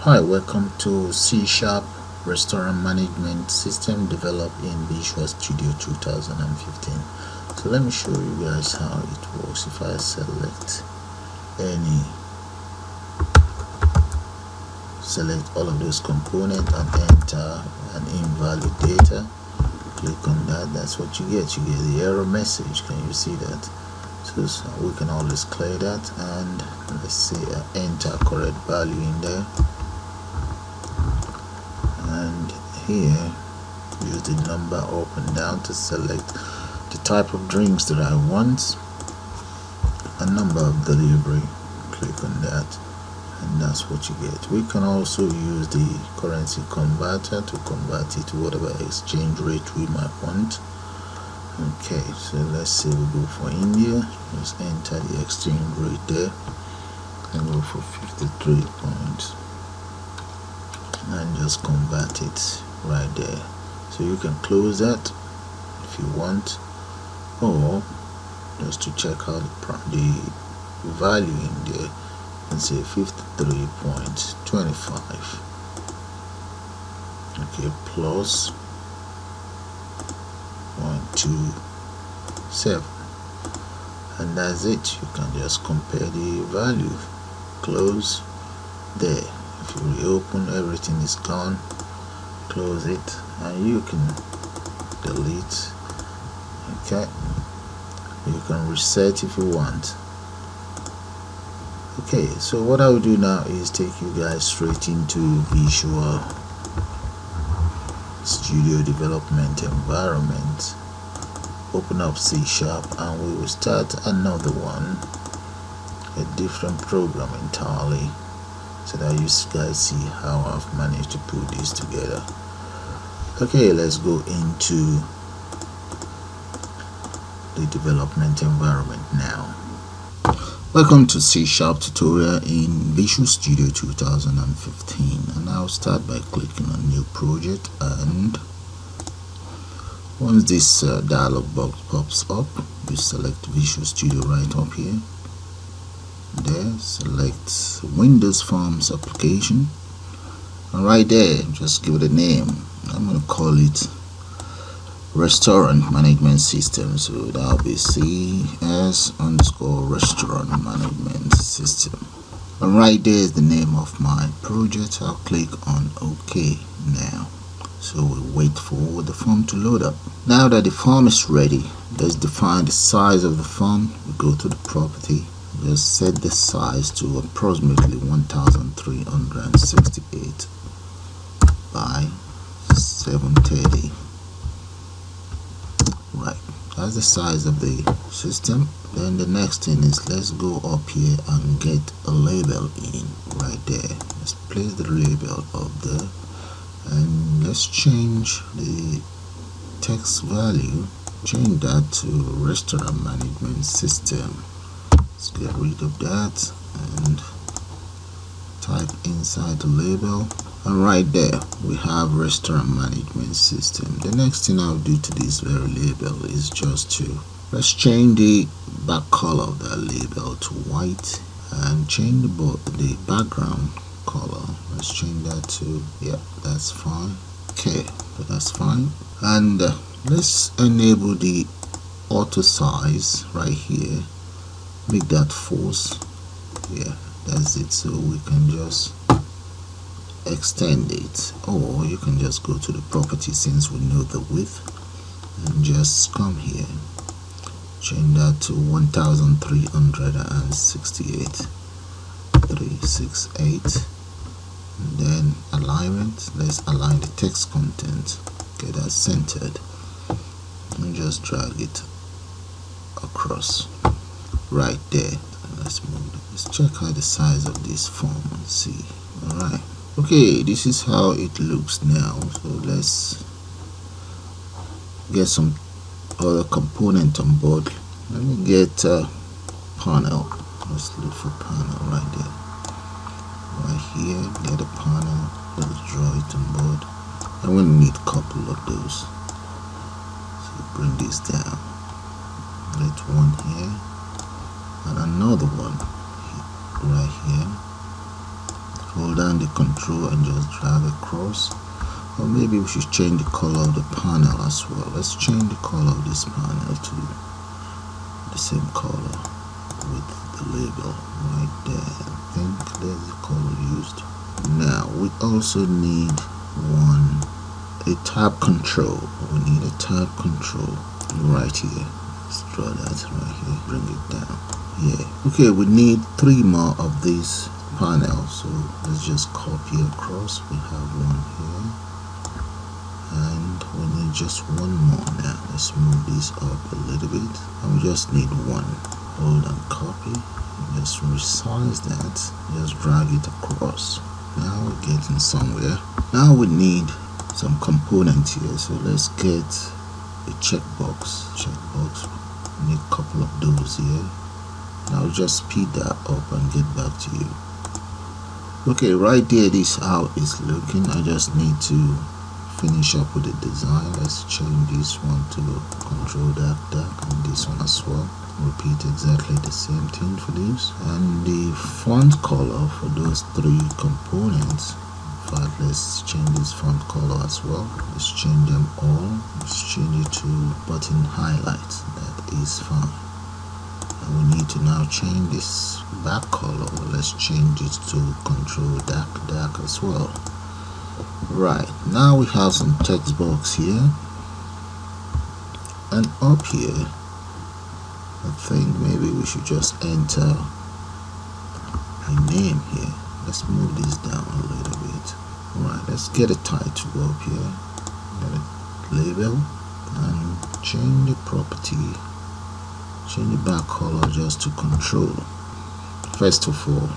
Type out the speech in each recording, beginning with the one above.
Hi, welcome to C# Restaurant Management System developed in Visual Studio 2015. So let me show you guys how it works. If I select all of those components and enter an invalid data, click on that, that's what you get. You get the error message. Can you see that? So we can always clear that, and let's say I enter correct value in there, and here use the number up and down to select the type of drinks that I want, a number of delivery, click on that, and that's what you get. We can also use the currency converter to convert it to whatever exchange rate we might want. Okay, so let's say we go for India. Just enter the exchange rate there and go for 53 points and just convert it right there. So you can close that if you want, or just to check out the value in there and say 53.25. okay, plus 0.27, and that's it. You can just compare the value. Close there. If you reopen, everything is gone. Close it, and you can delete. Okay, you can reset if you want. Okay, so what I will do now is take you guys straight into Visual Studio development environment. Open up C# and we will start another one, a different program entirely, so that you guys see how I've managed to put this together. Okay, let's go into the development environment now. Welcome to C# tutorial in Visual Studio 2015, and I'll start by clicking on new project, and once this dialog box pops up, you select Visual Studio right up here. There, select Windows Forms application, and right there just give it a name. I'm going to call it Restaurant Management System, so that'll be CS_Restaurant Management System, and right there is the name of my project. I'll click on OK now. So we'll wait for the form to load up. Now that the form is ready, let's define the size of the form. We go to the property, just set the size to approximately 1368 by 730. Right, that's the size of the system. Then the next thing is, let's go up here and get a label in right there. Let's place the label up there, and let's change the text value, change that to Restaurant Management System. Let's get rid of that and type inside the label, and right there we have Restaurant Management System. The next thing I'll do to this very label is just to let's change the back color of that label to white, and change the background color. Let's change that to, yeah, that's fine. Okay, so that's fine, and let's enable the auto size right here, make that false. Yeah, that's it. So we can just extend it, or you can just go to the property since we know the width, and just come here, change that to 1368.368, and then alignment. Let's align the text content, get that centered, and just drag it across right there. Let's move it. Let's check out the size of this form and see. Alright, okay, this is how it looks now. So let's get some other component on board. Let me get a panel. Let's look for panel right there. Right here, get a panel. Let's draw it on board. I'm going to need a couple of those. So bring this down. Let one here and another one right here. hold down the control and just drag across. Or maybe we should change the color of the panel as well. Let's change the color of this panel to the same color with the label right there. I think that's the color used. Now we also need a tab control. We need a tab control right here. Let's draw that right here, bring it down. Yeah, okay, we need 3 more of these panels, so let's just copy across. We have one here, and we need just 1 more. Now let's move this up a little bit, and we just need 1. Hold and copy, just resize that, just drag it across. Now we're getting somewhere. Now we need some components here, so let's get a checkbox. We need a couple of those here. Now just speed that up and get back to you. Okay, right there, this is how it's looking. I just need to finish up with the design. Let's change this one to control dark and this one as well. Repeat exactly the same thing for this, and the font color for those 3 components. In fact, let's change this font color as well. Let's change them all. Let's change it to button highlights. That is fine. And we need to now change this back color. Let's change it to control dark as well. Right, now we have some text box here, and up here I think maybe we should just enter a name here. Let's move this down a little bit. Alright, let's get a title up here, get a label, and change the property, change the back color just to control. First of all,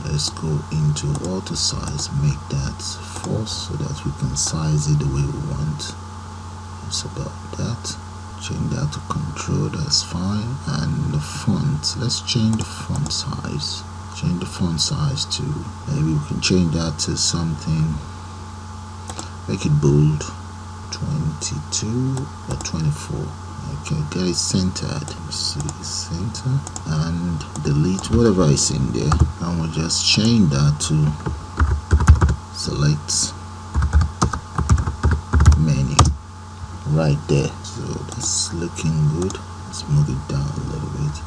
let's go into auto size, make that false so that we can size it the way we want. It's about that. Change that to control, that's fine. And the font, let's change the font size. Change the font size to, maybe we can change that to something, make it bold, 22 or 24. Okay, get it centered. Let's see, center, and delete whatever is in there. And we'll just change that to select menu right there. So that's looking good. Let's move it down a little bit.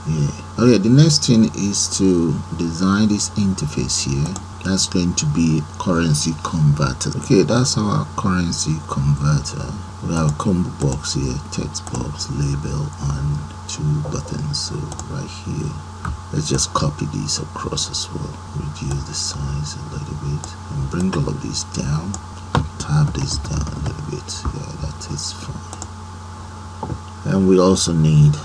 Yeah. Okay, the next thing is to design this interface here. That's going to be currency converter. Okay, that's our currency converter. We have a combo box here, text box, label, and 2 buttons. So right here, let's just copy these across as well. Reduce the size a little bit and bring all of these down. Tab this down a little bit. Yeah, that is fine. And we also need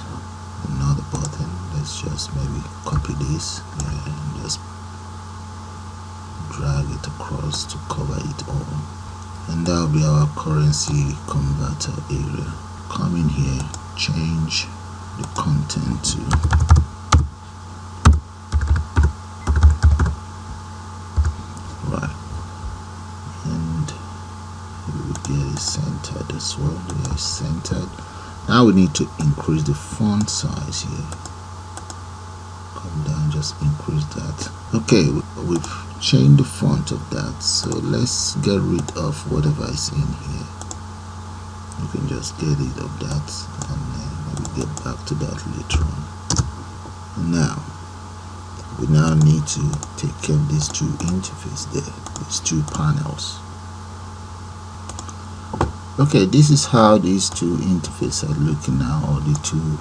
another button. Let's just maybe copy this, yeah, and just drag it across to cover it all. And that will be our currency converter area. Come in here, change the content to right, and we will get it centered as well. Yeah, centered. Now we need to increase the font size here. Come down, just increase that. Okay, we've changed the font of that, so let's get rid of whatever is in here. You can just get rid of that, and then we'll get back to that later on. Now we need to take care of these 2 interfaces there, these 2 panels. Okay, this is how these 2 interfaces are looking now, or the 2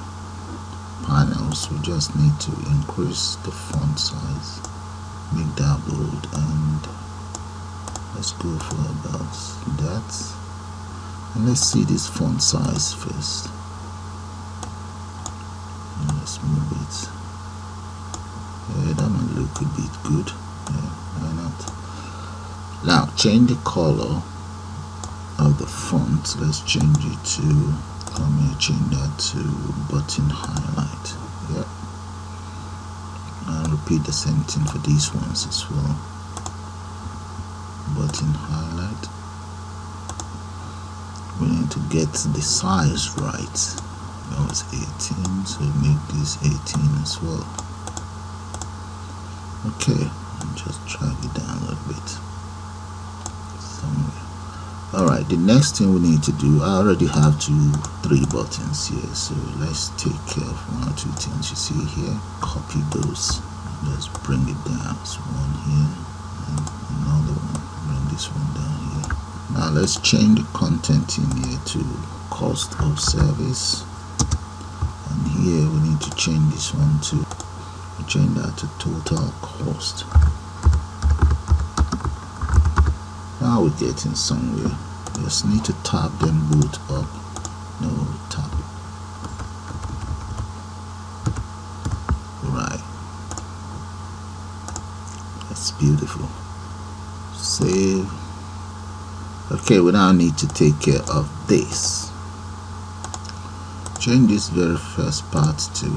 panels. We just need to increase the font size, make that bold, and let's go for about that. And let's see this font size first. And let's move it. Yeah, that might look a bit good. Yeah, why not? Now change the color of the font. Let's change it to, come here, change that to button highlight. Yep. And repeat the same thing for these ones as well. Button highlight. We need to get the size right. That was 18, so make this 18 as well. Okay, just drag it down a little bit somewhere. Alright, the next thing we need to do, I already have 3 buttons here, so let's take care of 1 or 2 things you see here. Copy those, just bring it down. So one here and another one, bring this one down here. Now let's change the content in here to cost of service, and here we need to change this one to change that to total cost. Now we're getting somewhere. Just need to tap them both up. No, tap. Right. That's beautiful. Save. Okay, we now need to take care of this. Change this very first part to,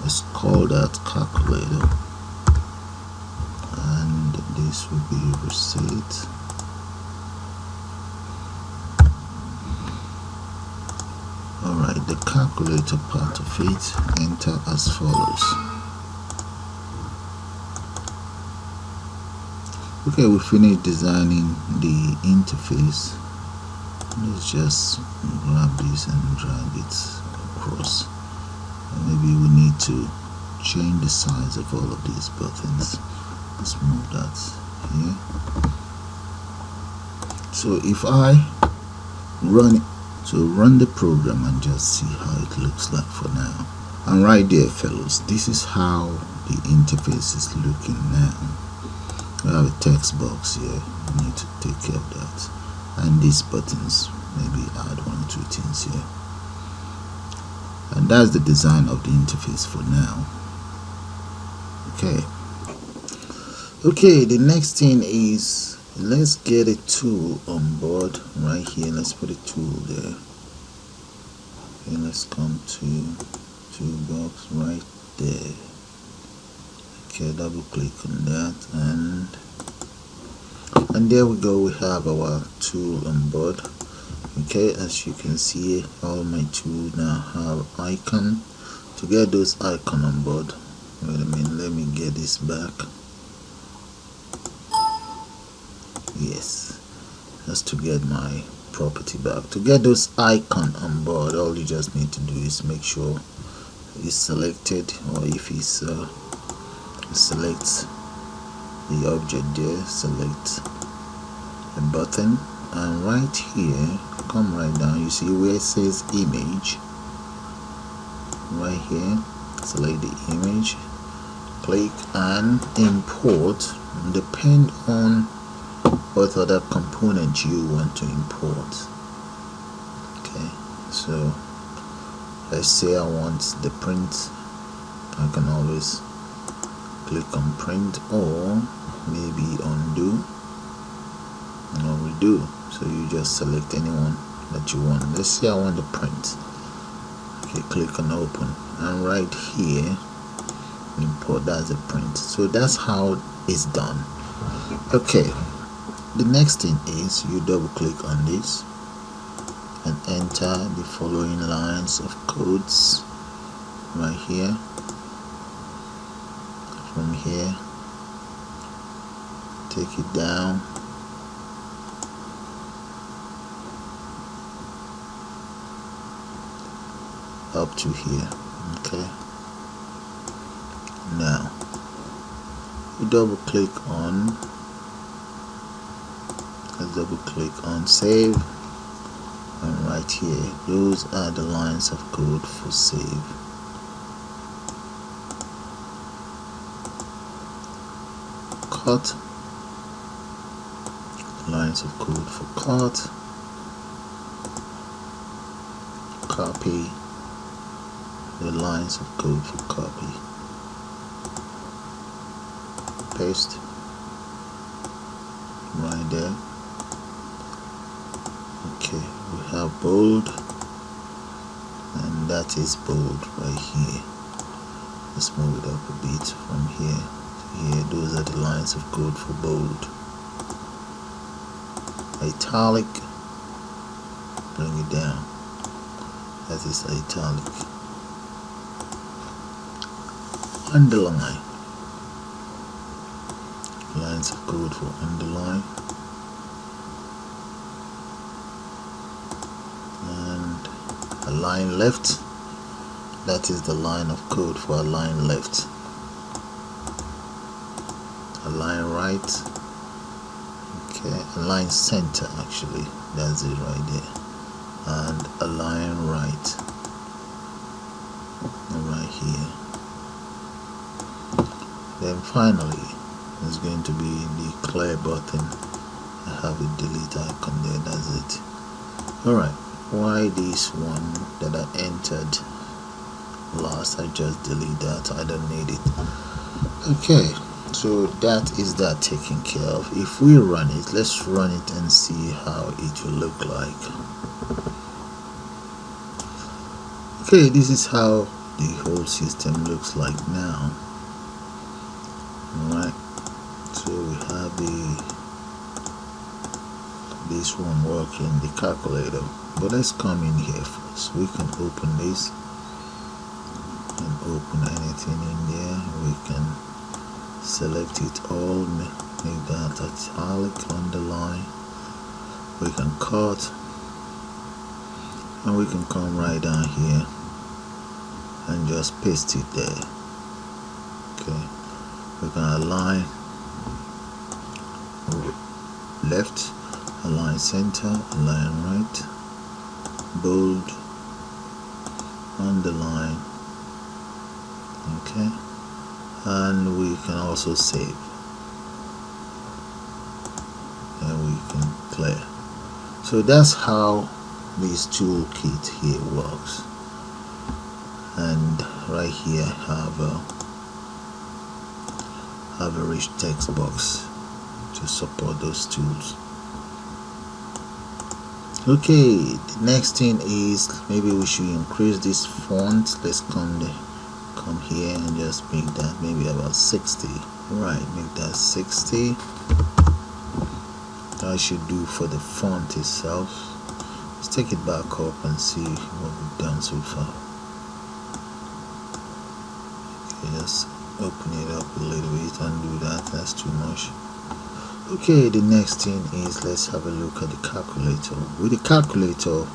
let's call that calculator, and this will be receipt. Alright, the calculator part of it, enter as follows. Okay, we finished designing the interface. Let's just grab this and drag it across. And maybe we need to change the size of all of these buttons. Let's move that here. So if I run the program and just see how it looks like for now. And right there, fellows, this is how the interface is looking now. We have a text box here. We need to take care of that. And these buttons, maybe add 1 or 2 things here. And that's the design of the interface for now. Okay, the next thing is, let's get a tool on board right here. Let's put a tool there. Okay, let's come to toolbox right there. Okay, double click on that, and there we go. We have our tool on board. Okay, as you can see, all my tools now have icon. To get those icon on board, wait a minute, let me get this back. Yes, that's to get my property back. To get those icon on board, all you just need to do is make sure it's selected, or if it's select the object there, select the button, and right here, come right down, you see where it says image. Right here, select the image, click and import. Depend on what other component you want to import. Okay, so let's say I want the print. I can always click on print, or maybe undo or redo. So you just select anyone that you want. Let's say I want the print. Okay, click on open, and right here import as a print. So that's how it's done. Okay, the next thing is you double click on this and enter the following lines of codes right here. From here, take it down, up to here. Okay, now you double click on, let's double click on save, and right here, those are the lines of code for save. Cut, lines of code for cut, copy, the lines of code for copy, paste right there. Okay, we have bold, and that is bold right here. Let's move it up a bit from here. Here, those are the lines of code for bold. Italic, bring it down. That is italic. underline, lines of code for underline, and align left, that is the line of code for align left. Align right, okay, align center, actually that's it right there, and align right here. Then finally it's going to be the clear button. I have a delete icon there, that's it. Alright, why this one that I entered last, I just delete that, I don't need it. Okay, so that is that taken care of. If we run it, let's run it and see how it will look like. Okay, this is how the whole system looks like now. Alright, so we have this one working, the calculator. But let's come in here first. We can open this and open anything in there. We can select it all, make that italic, underline. We can cut, and we can come right down here and just paste it there. Okay, we can align left, align center, align right, bold, underline, okay, and we can also save, and we can clear. So that's how this toolkit here works. And right here have a rich text box to support those tools. Okay, the next thing is maybe we should increase this font. Let's come here and just make that maybe about 60. Right, make that 60. I should do for the font itself. Let's take it back up and see what we've done so far. Okay, let's open it up a little bit and do that. That's too much. Okay, the next thing is let's have a look at the calculator. With the calculator,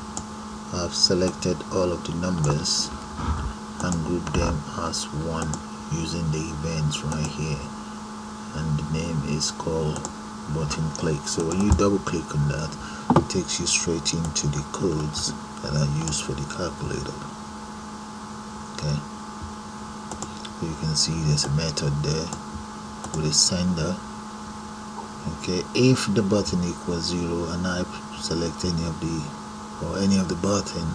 I've selected all of the numbers and grouped them as one using the events right here, and the name is called button click. So when you double click on that, it takes you straight into the codes that are used for the calculator. Okay, you can see there's a method there with a sender. Okay, if the button equals 0 and I select any of the button,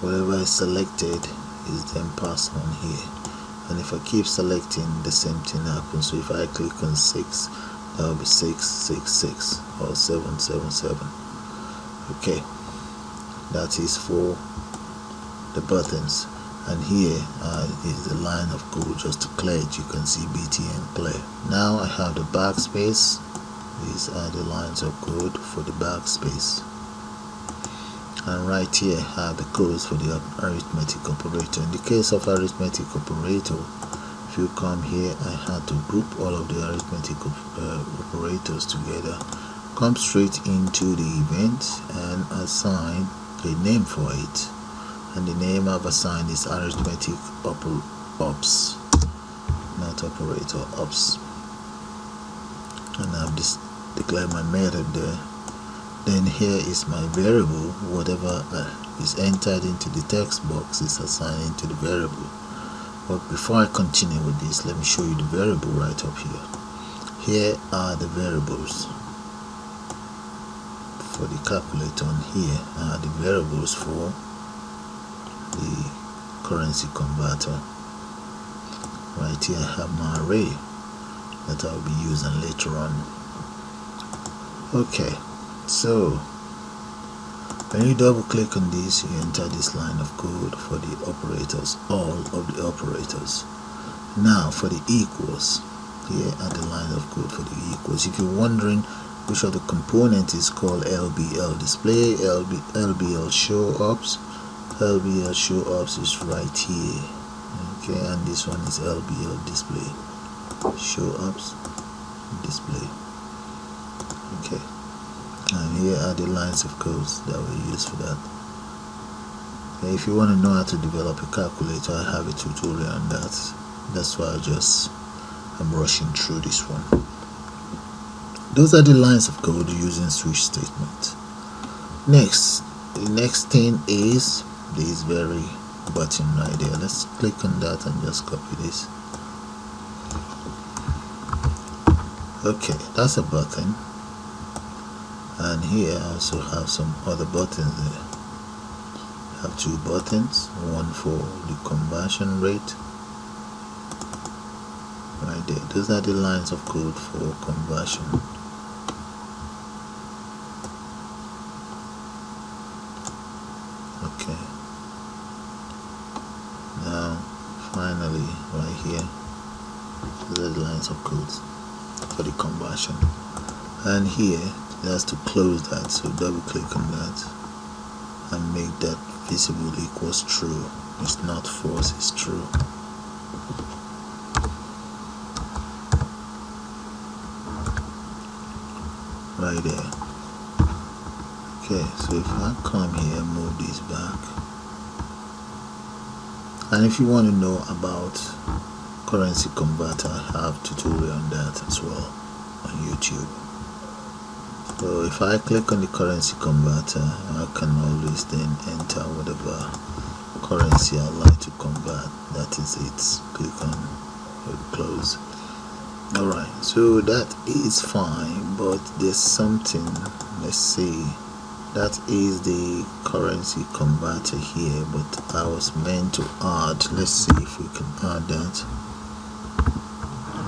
whatever is selected is then passed on here, and if I keep selecting, the same thing happens. So if I click on 6, that will be 666 or 777. Okay, that is for the buttons. And here is the line of code just to clear it. You can see BTN clear. Now I have the backspace. These are the lines of code for the backspace. And right here I have the codes for the arithmetic operator. In the case of arithmetic operator, if you come here, I had to group all of the arithmetic operators together, come straight into the event and assign a name for it. And the name I've assigned is arithmetic ops, not operator, ops. And I've just declared my method there. Then here is my variable. Whatever is entered into the text box is assigned into the variable. But before I continue with this, let me show you the variable right up here. Here are the variables for the calculator, and here are the variables for the currency converter. Right here I have my array that I'll be using later on. Okay, so when you double click on this, you enter this line of code for the operators, all of the operators. Now for the equals, here are the line of code for the equals. If you're wondering which of the components is called LBL display, LBL show ups, LBL show ups is right here. Okay, and this one is LBL display, show ups display. Okay, and here are the lines of codes that we use for that. Okay, if you want to know how to develop a calculator, I have a tutorial on that. That's why I'm rushing through this one. Those are the lines of code using switch statement. Next, the next thing is this very button right there. Let's click on that and just copy this. Okay, that's a button, and here I also have some other buttons there. I have two buttons, one for the conversion rate right there. Those are the lines of code for conversion. Okay, now finally right here, those are the lines of codes for the conversion, and here it has to close that, so double click on that and make that visible equals true. It's not false, it's true. Right there. Okay, so if I come here and move this back, and if you want to know about currency converter, I have tutorial on that as well on YouTube. So if I click on the currency converter, I can always then enter whatever currency I like to convert. That is it. Click on close. Alright, so that is fine, but there's something. Let's see. That is the currency converter here, but I was meant to add. Let's see if we can add that.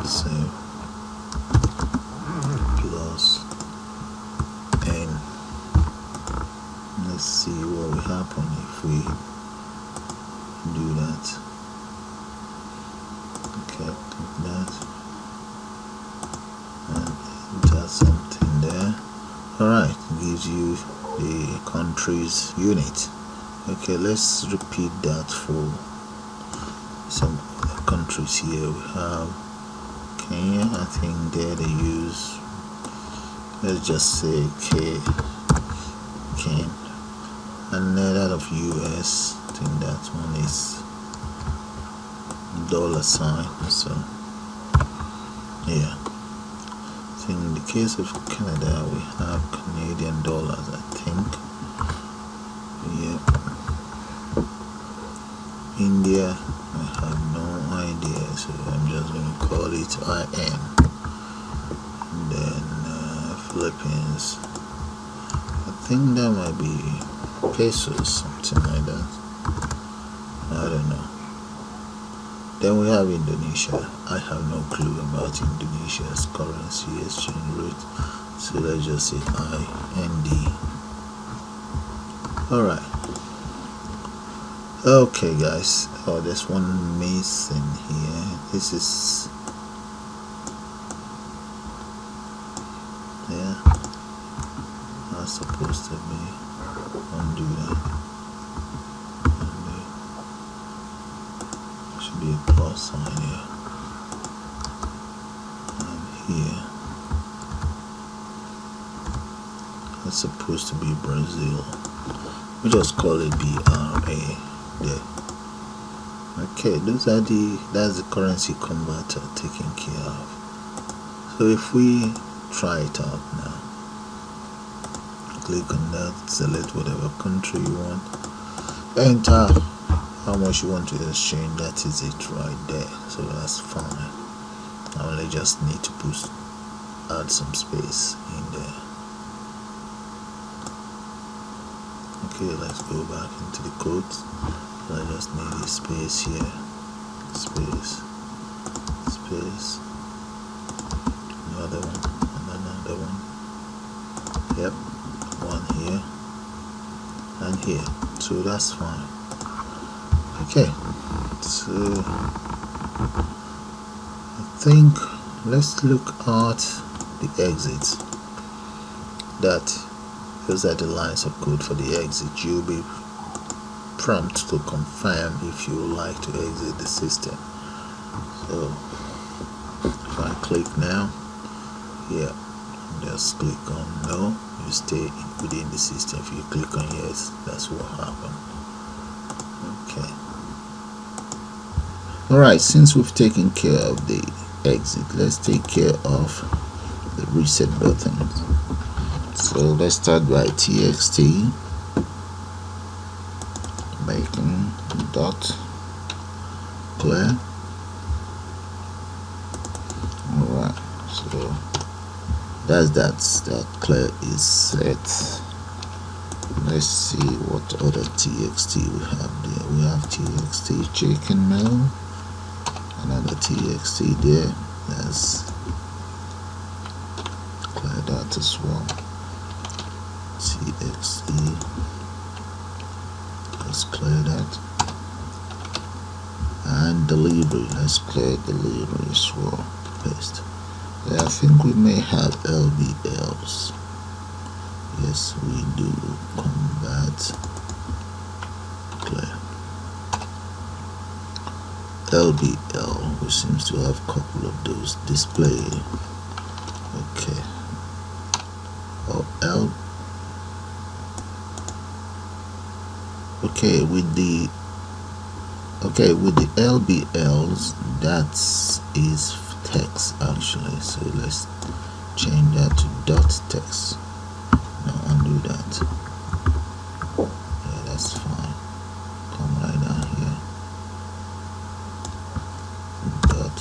So plus n. Let's see what will happen if we do that. Okay, click that and enter something there. Alright, gives you the country's unit. Okay, let's repeat that for some other countries here. We have Kenya, I think there they use, let's just say Ken, and then that of US, I think that one is $. So yeah, I think in the case of Canada we have Canadian dollars, I think. Yeah. India, I have no idea, so I'm just going to call it IN. And then Philippines, I think that might be pesos, something like that. I don't know. Then we have Indonesia. I have no clue about Indonesia's currency exchange rate, so let's just say IND. Alright. Okay guys, oh, there's one missing here. This is, yeah, not supposed to be. Undo that. Undo. Should be a plus sign here. And here, it's supposed to be Brazil. We just call it BRA. There. Okay, that's the currency converter taken care of. So if we try it out now, click on that, select whatever country you want, enter how much you want to exchange. That is it right there. So that's fine. I only just need to add some space in there. Okay, let's go back into the codes. I just need a space here, space, space, another one, and another one. Yep, one here and here. So that's fine. Okay, so I think let's look at the exits. Those are the lines of code for the exit. You'll be prompt to confirm if you would like to exit the system. So if I click now, yeah, just click on no, you stay within the system. If you click on yes, that's what happened. Okay. Alright, since we've taken care of the exit, let's take care of the reset button. So let's start by txt making dot clear. Alright, so that clear is set. Let's see what other txt we have there. We have txt chicken mail, another txt there. Let's clear that as well. txt, let's clear that. And delivery, let's clear delivery as well. Paste. I think we may have LBLs. Yes, we do. Combat clear. LBL, we seems to have a couple of those. Display. Okay. Oh, okay, with the LBLs, that is text actually. So let's change that to dot text. Now undo that. Yeah, that's fine. Come right down here. Dot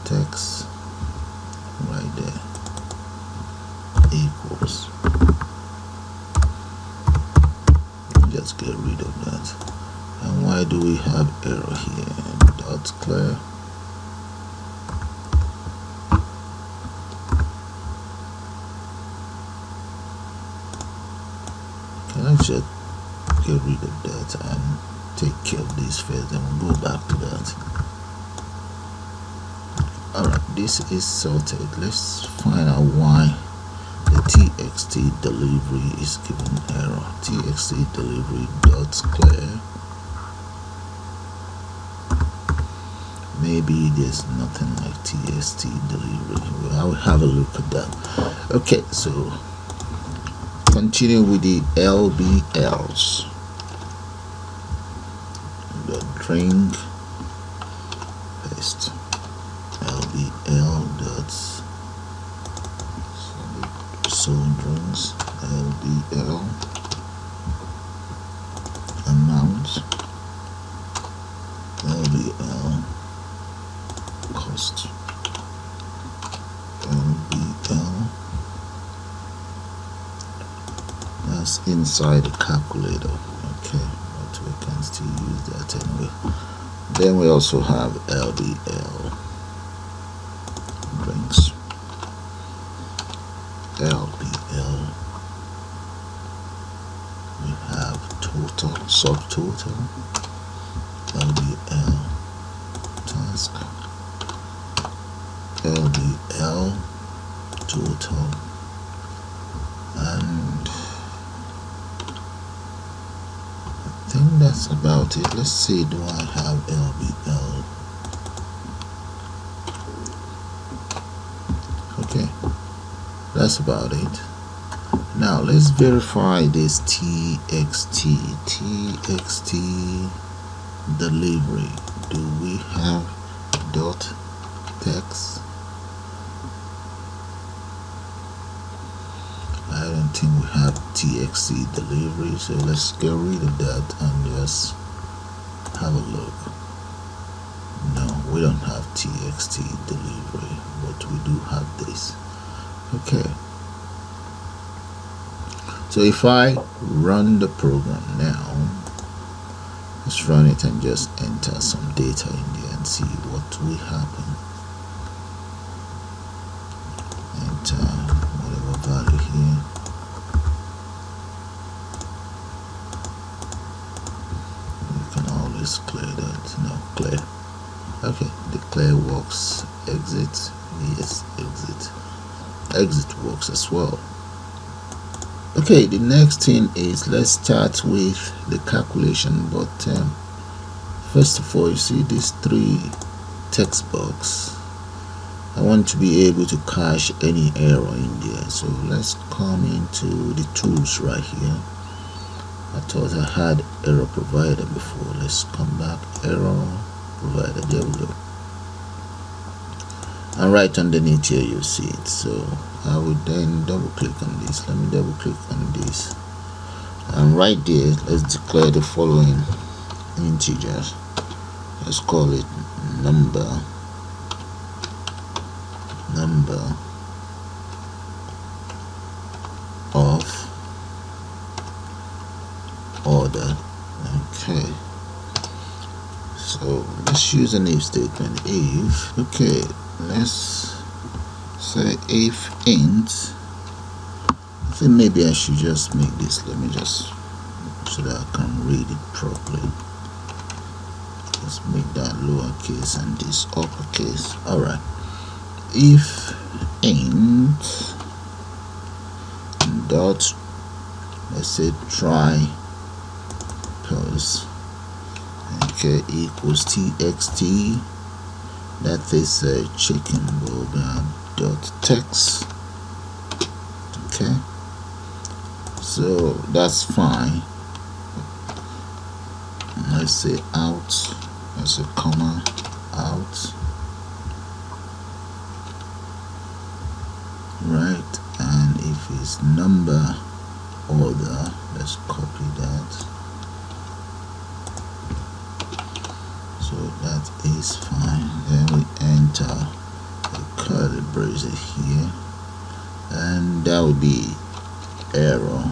text right there equals. Just get rid of that. And why do we have error here? Dot clear. Let's just get rid of that and take care of this first, then we'll go back to that. Alright, this is sorted. Let's find out why the txt delivery is giving error. Txt delivery dot clear. Maybe there's nothing like txt delivery. Well, I will have a look at that. Okay, so continue with the LBLs. The drink paste LBL dots sold drinks LBL amount LBL cost LBL. That's inside the calculator. Okay, but we can still use that anyway. Then we also have LBL drinks. LBL. We have total, subtotal. LBL task. LBL total. And I think that's about it. Let's see, do I have LBL? Okay, that's about it. Now let's verify this txt delivery. Do we have dot text? I don't think we have txt delivery, so let's get rid of that and just have a look. No, we don't have txt delivery, but we do have this. Okay, so if I run the program now, let's run it and just enter some data in there and see what will happen. Enter whatever value here. You can always clear that. No, clear. Okay, the clear works. Exit. Yes, exit. Exit works as well. Okay, the next thing is, let's start with the calculation, but first of all, you see these three text box. I want to be able to cache any error in there, so let's come into the tools right here. I thought I had error provider before. Let's come back, error provider, there we go. And right underneath here you see it, so I would then double click on this. Let me double click on this, and right there let's declare the following integers. Let's call it number of order. Okay, so let's use an if statement. If, okay, let's say if int, I think maybe I should just make this, let me just, so that I can read it properly. Let's make that lowercase and this uppercase. Alright, if int dot, let's say try pose, okay, equals txt, that is chicken burger dot text. Okay, so that's fine. Let's say out, let's say comma out, right, and if it's number order, let's copy that. So that is fine. Then we enter a curly bracket here, and that would be error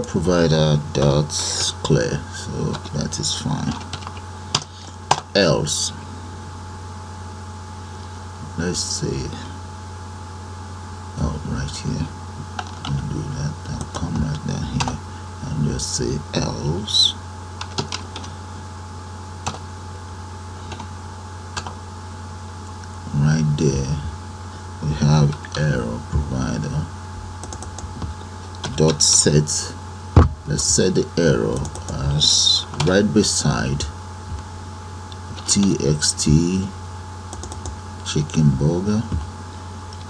provider dot clear. So that is fine. Else, let's say, oh, right here, and do that. I'll come right down here and just say else. Right there we have error provider dot set. Let's set the error as right beside txt chicken burger,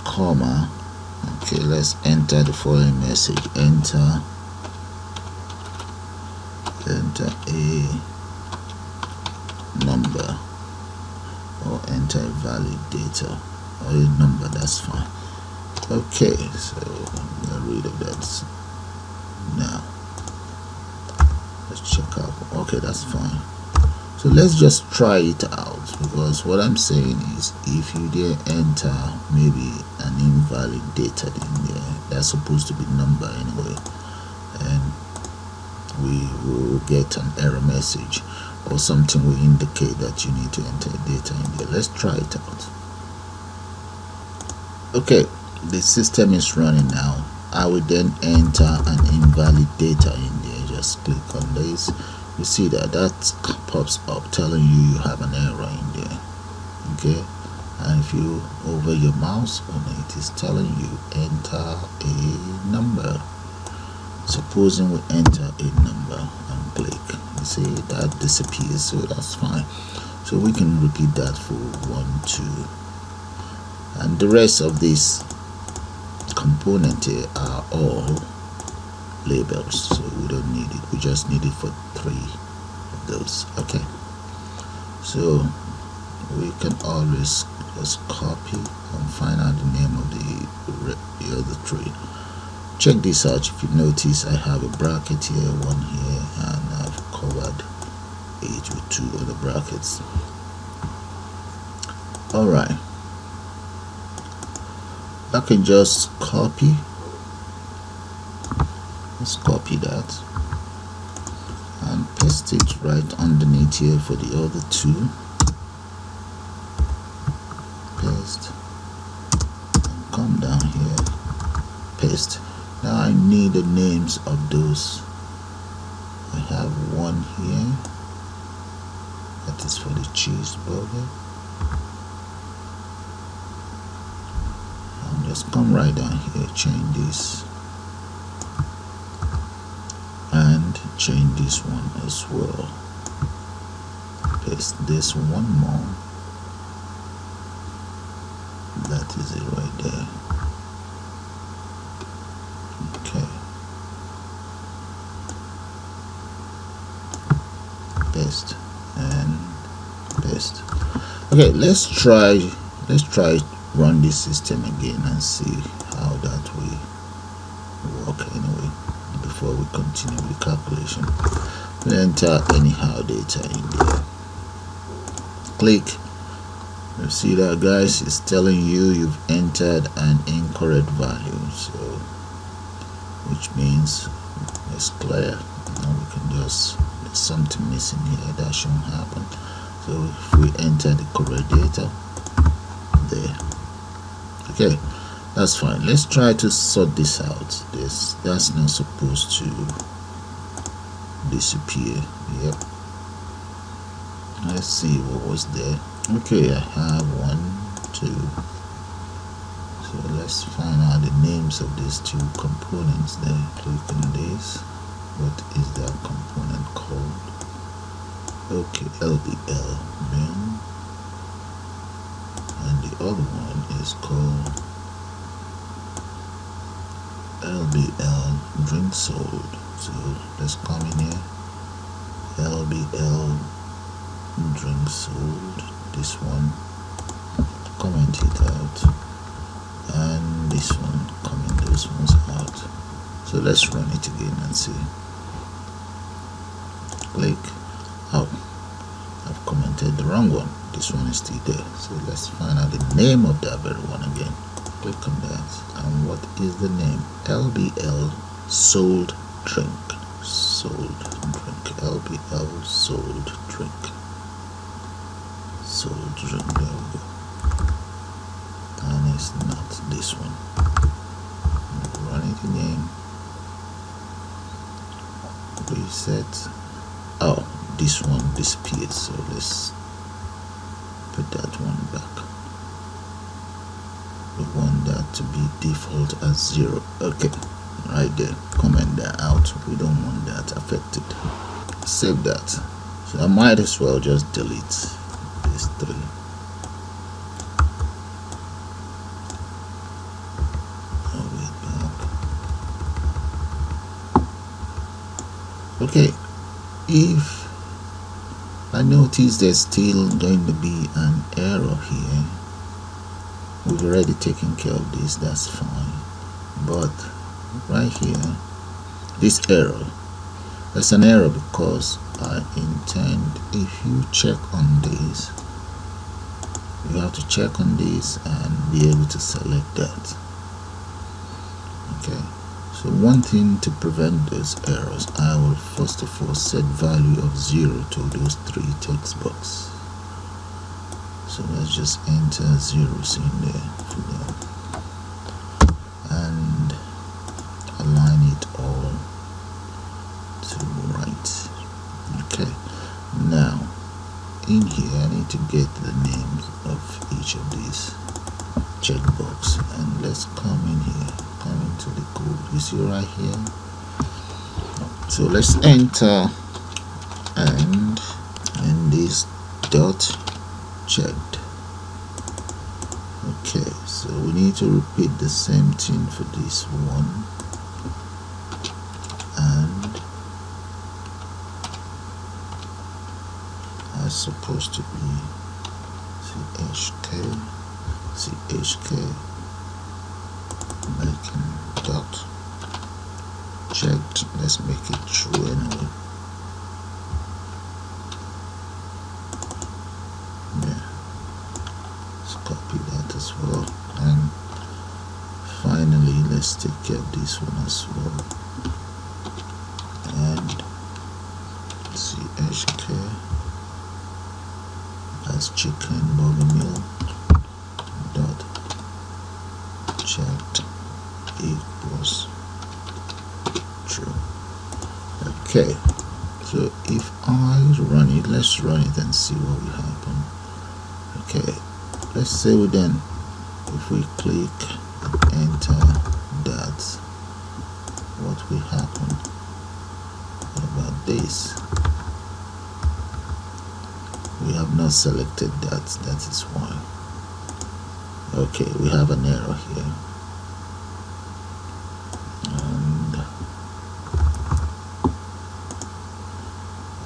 comma, okay, let's enter the following message. Enter a number, or enter a valid data, or a number, that's fine. Okay, so get rid of that now. Let's check out. Okay, that's fine. So let's just try it out, because what I'm saying is, if you dare enter maybe an invalid data in there, that's supposed to be number anyway, and we will get an error message or something will indicate that you need to enter data in there. Let's try it out. Okay, the system is running now. I will then enter an invalid data in there. Just click on this. You see that pops up telling you have an error in there. Okay, and if you hover your mouse on it, it's telling you enter a number. Supposing we enter a number and click, you see that disappears, so that's fine. So we can repeat that for 1, 2, and the rest of this component here are all labels, so we don't need it. We just need it for 3 of those. Okay, so we can always just copy and find out the name of the other 3. Check this out. If you notice, I have a bracket here, one here, and I've covered it with 2 other brackets. Alright, I can just copy. Let's copy that and paste it right underneath here for the other 2. Paste, and come down here, paste. Now I need the names of those. I have one here, that is for the cheeseburger, and let's come right down here, change this and change this one as well. Paste this one more. That is it right there. Okay. Paste and paste. Okay, let's try run this system again and see how that will work anyway before we continue with the calculation. We enter anyhow data in there. Click. You see that, guys? It's telling you you've entered an incorrect value, so which means it's clear. Now we can just, there's something missing here that shouldn't happen. So if we enter the correct data there, okay, that's fine. Let's try to sort this out. That's not supposed to disappear. Yep. Let's see what was there. Okay, I have 1, 2. So let's find out the names of these two components there. Click on this. What is that component called? Okay, LBL bin, and the other one is called LBL drink sold. So let's come in here, LBL drink sold, this one, comment it out, and this one, comment those ones out. So let's run it again and see. Click. Oh, I've commented the wrong one. This one is still there. So let's find out the name of that very one again. Click on that. And what is the name? LBL sold drink. Sold drink. LBL sold drink. Sold drink. There we go. And it's not this one. Run it again. Reset. Oh, this one disappeared, so let's put that one back. We want that to be default as 0. Okay, right there. Comment that out. We don't want that affected. Save that. So I might as well just delete these 3. Okay, if I notice there's still going to be an error here, we've already taken care of this, that's fine. But right here, this error, that's an error because I intend, if you check on this, you have to check on this and be able to select that. Okay. So one thing to prevent those errors, I will first of all set value of 0 to those 3 text boxes. So let's just enter zeros in there for them and align it all to right. Okay, now in here I need to get the names of each of these checkbox, and let's come in here, come into the code. You see right here. So let's enter and this dot checked. Okay, so we need to repeat the same thing for this one, and that's supposed to be CHK making dot checked. Let's make it true anyway. Yeah, let's copy that as well, and finally let's take care of this one as well, and CHK, that's chicken buttermilk dot checked equals true. Okay, so if I run it, let's run it and see what will happen. Okay, let's say we then, if we click enter that, what will happen about this? We have not selected that, that is why. Okay, we have an error here, and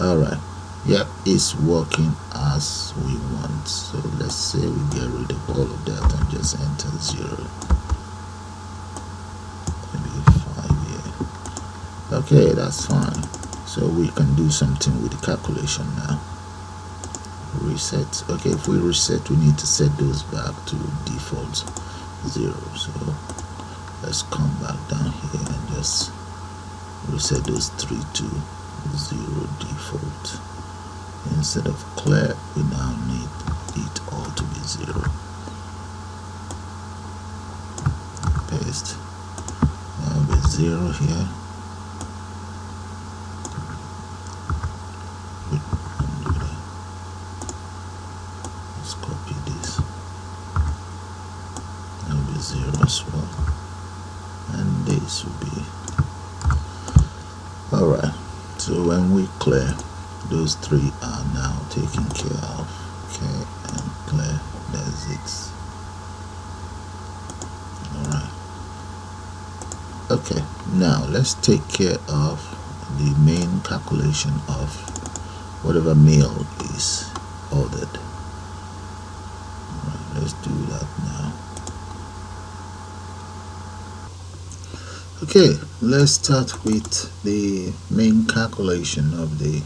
alright, yep, it's working as we want. So let's say we get rid of all of that and just enter 0, maybe 5 here. Okay, that's fine. So we can do something with the calculation now. Reset. Okay, if we reset, we need to set those back to default 0. So let's come back down here and just reset those 3 to 0 default. Instead of clear, we now need it all to be 0. Paste. Now be 0 here. Let's copy this. Now be 0 as well. And this will be alright. So when we clear, those 3 are now taken care of. Okay, and clear, that's it. Alright. Okay, now let's take care of the main calculation of whatever meal is ordered. Alright, let's do that now. Okay, let's start with the main calculation of the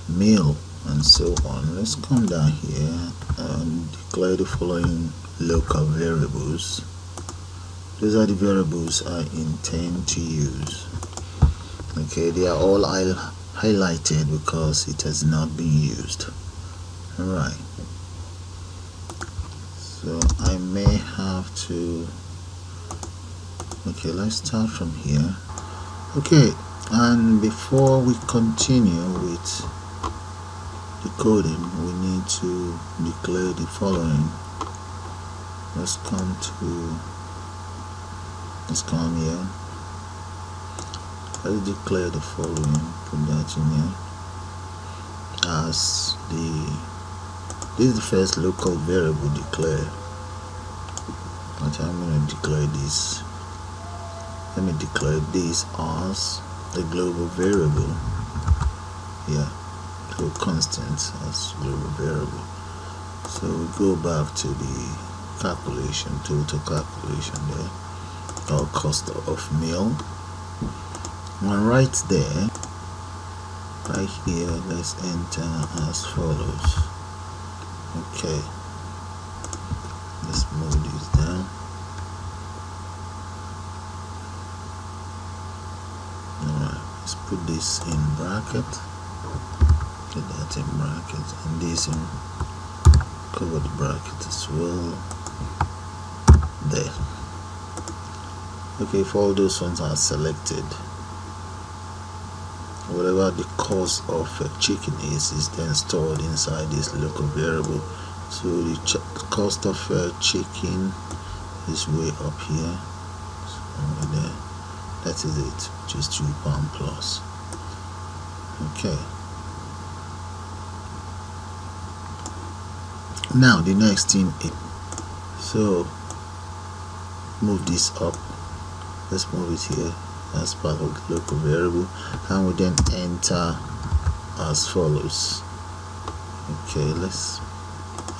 meal and so on. Let's come down here and declare the following local variables. These are the variables I intend to use. Okay, they are all highlighted because it has not been used. Alright, so I may have to, okay, let's start from here. Okay, and before we continue with the coding, we need to declare the following. Let's come here. Let's declare the following. Put that in here as this is the first local variable declare. But I'm going to declare this. Let me declare this as the global variable. Yeah, so constant as global variable. So we go back to the calculation, total calculation there, or cost of meal. And right there, right here, let's enter as follows. Okay, let's move this down. Alright, let's put this in bracket. Put that in bracket, and this in cover the bracket as well. There. Okay, if all those ones are selected, whatever the cost of chicken is then stored inside this local variable. So the cost of chicken is way up here, somewhere there. That is it, just £2 plus. Okay, now the next thing is, so move this up, let's move it here as part of the local variable, and we then enter as follows. Okay, let's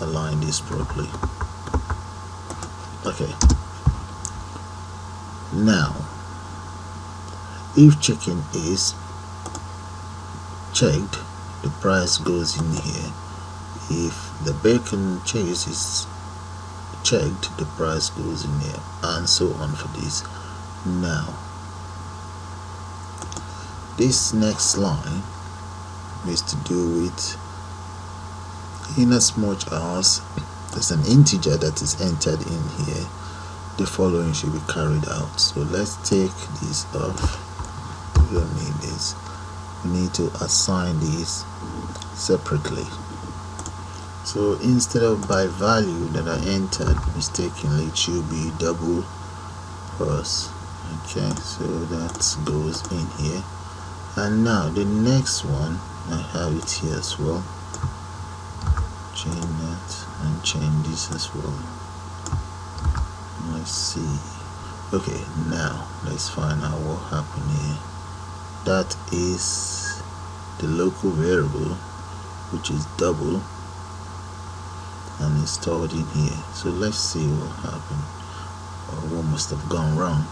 align this properly. Okay, now if chicken is checked, the price goes in here. If the bacon cheese is checked, the price goes in here, and so on for this. Now this next line is to do with, in as much as there's an integer that is entered in here, the following should be carried out. So let's take this off. We don't need this. We need to assign these separately. So instead of by value that I entered mistakenly, it should be double first. Okay, so that goes in here. And now the next one, I have it here as well. Change that and change this as well. Let's see. Okay, now let's find out what happened here. That is the local variable, which is double, and it's stored in here. So let's see what happened, or what must have gone wrong.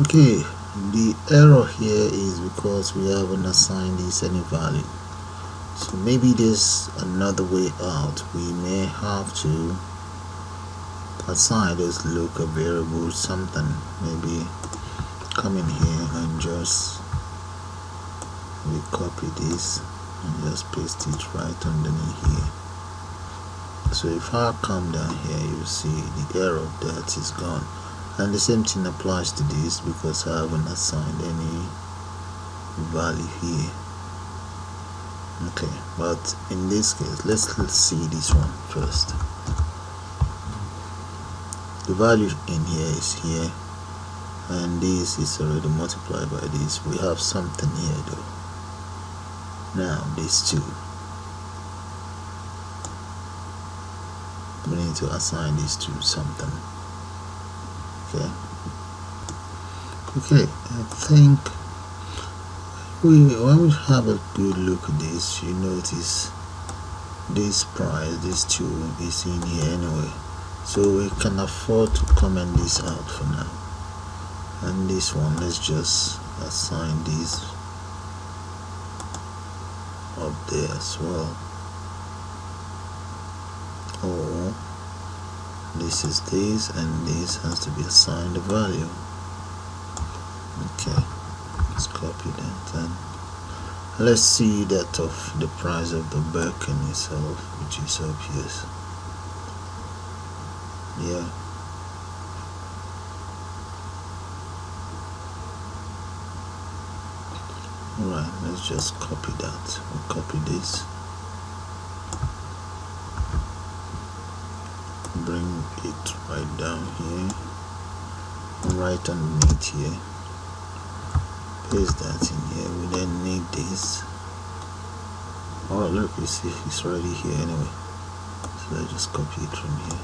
Okay, the error here is because we haven't assigned this any value. So maybe there's another way out. We may have to assign those local variables something. Maybe come in here and just copy this and just paste it right underneath here. So if I come down here, you see the error of that is gone. And the same thing applies to this because I haven't assigned any value here. Okay, but in this case, let's see this one first. The value in here is here, and this is already multiplied by this. We have something here though. Now these two, we need to assign these to something. Okay, I think when we have a good look at this, you notice this price, this two is in here anyway, so we can afford to comment this out for now. And this one, let's just assign this up there as well. Or this is this, and this has to be assigned a value. Okay, let's copy that, and let's see that of the price of the beacon itself, which is up here. Yeah, alright, let's just copy that. We'll copy this, bring it right down here, right underneath here, paste that in here. We then need this. Oh look, you see it's already here anyway, so I just copy it from here,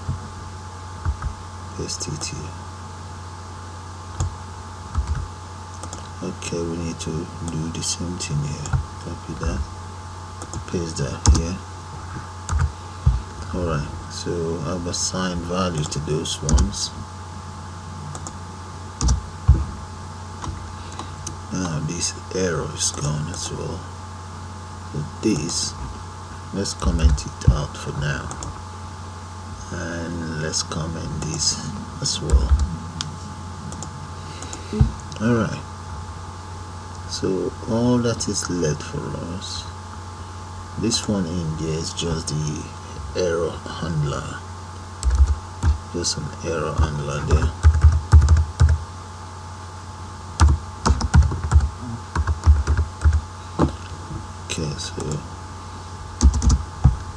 paste it here. Okay, we need to do the same thing here. Copy that, paste that here. Alright, so I've assigned value to those ones. Now this error is gone as well. So this, let's comment it out for now, and let's comment this as well. Alright, so all that is left for us, this one in there is just the error handler, just an error handler there. Okay, so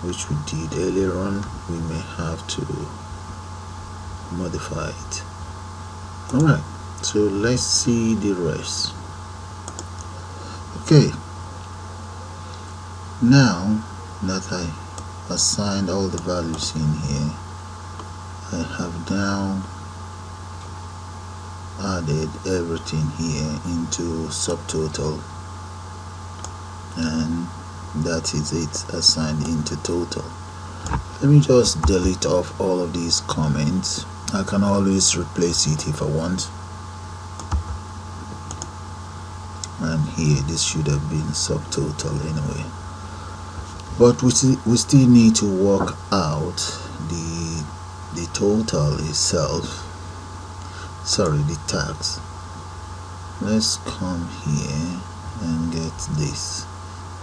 which we did earlier on, we may have to modify it. Alright, so let's see the rest. Okay, now that I assigned all the values in here, I have now added everything here into subtotal, and that is it assigned into total. Let me just delete off all of these comments. I can always replace it if I want. And here, this should have been subtotal anyway, but we still need to work out the total itself, sorry, the tax. Let's come here and get this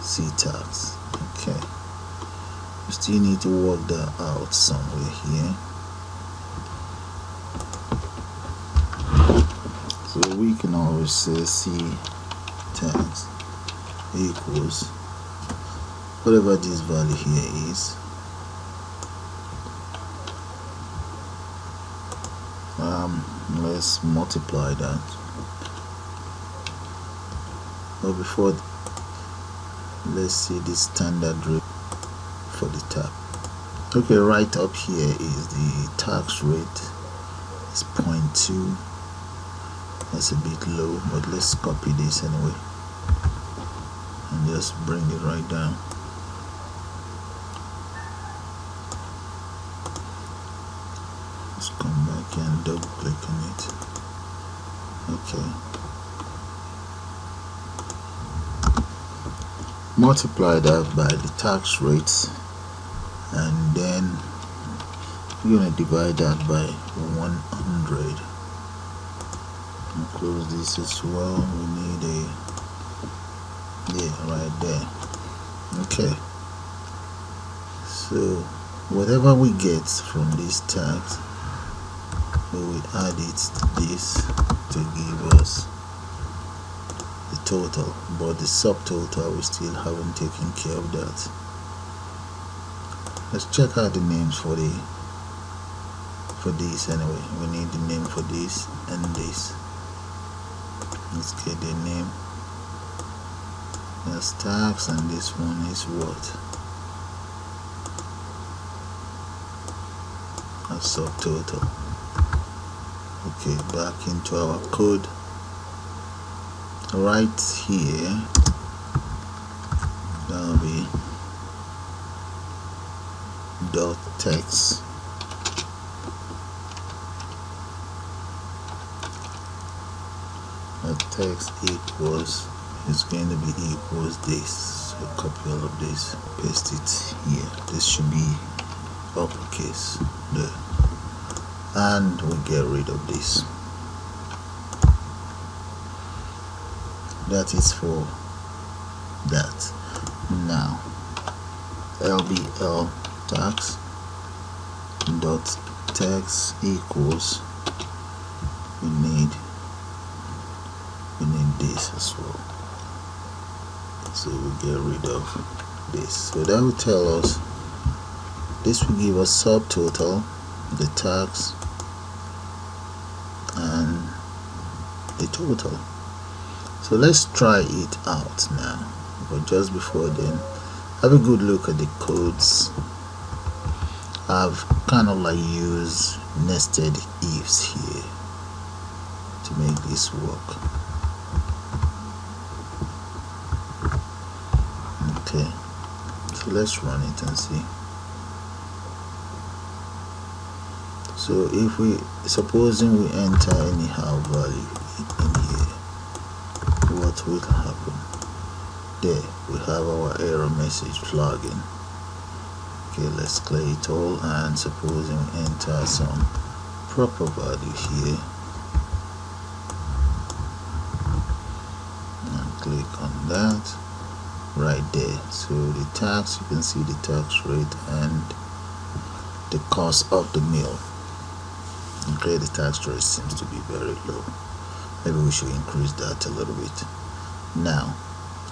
C tax. Okay, we still need to work that out somewhere here, so we can always say C tax. equals whatever this value here is. Let's multiply that. But before, let's see the standard rate for the tab. Okay, right up here is the tax rate. It's 0.2. That's a bit low, but let's copy this anyway and just bring it right down. Let's come back and double click on it. Okay, multiply that by the tax rates, and then we're going to divide that by 100 and close this as well. We need a, yeah, right there. Okay, so whatever we get from this tax, we will add it to this to give us the total, but the subtotal we still haven't taken care of that. Let's check out the names for this anyway. We need the name for this and this. Let's get the name. That's tax, and this one is what? A subtotal. Okay, back into our code. Right here, that'll be dot text. That text equals, it's going to be equals this. So copy all of this, paste it here. This should be uppercase there, and we get rid of this. That is for that. Now LBL tax dot text equals, we need this as well, so we get rid of this. So that will tell us, this will give us subtotal, the tax, and the total. So let's try it out now, but just before then, have a good look at the codes. I've kind of like used nested ifs here to make this work. Okay, so let's run it and see. So if we, supposing we enter anyhow value in here, what will happen? There we have our error message flagging. Okay, let's clear it all, and supposing we enter some proper value here and click on that right there. So the tax, you can see the tax rate and the cost of the meal. Okay, the tax rate seems to be very low. Maybe we should increase that a little bit. Now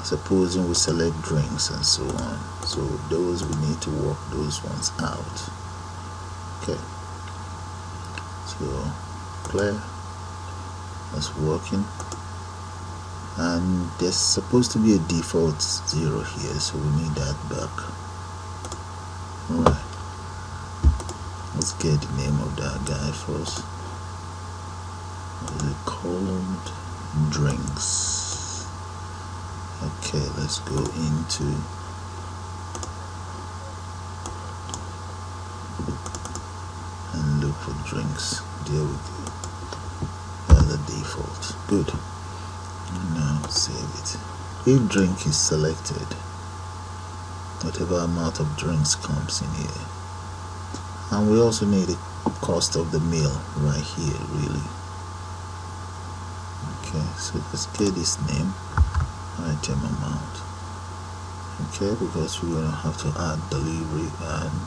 supposing we select drinks and so on, so those, we need to work those ones out. Okay, so clear, that's working, and there's supposed to be a default 0 here, so we need that back. Alright, let's get the name of that guy first. What is it called? Drinks. Okay, let's go into and look for drinks. There we go. That's the default. Good. Now save it. If drink is selected, whatever amount of drinks comes in here, and we also need the cost of the meal right here, really. Okay, so let's get this name, item amount. Okay, because we're gonna have to add delivery, and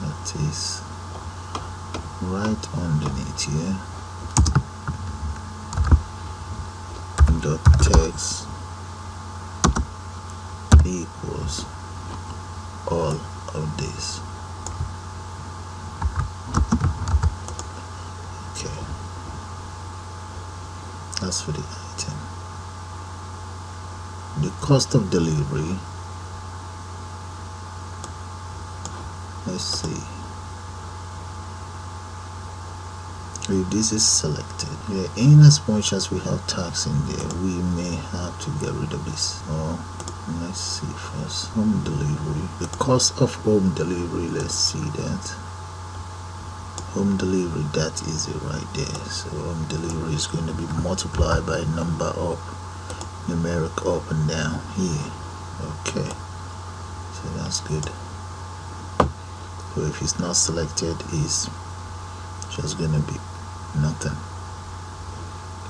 that is right underneath here. And dot text equals all of this. Okay, that's for the item. The cost of delivery, let's see if this is selected. Yeah, in as much as we have tags in there, we may have to get rid of this. So let's see first, home delivery, the cost of home delivery. Let's see that home delivery, that is it right there. So home delivery is going to be multiplied by number up, numeric up and down here. Okay, so that's good. So if it's not selected, it's just gonna be nothing.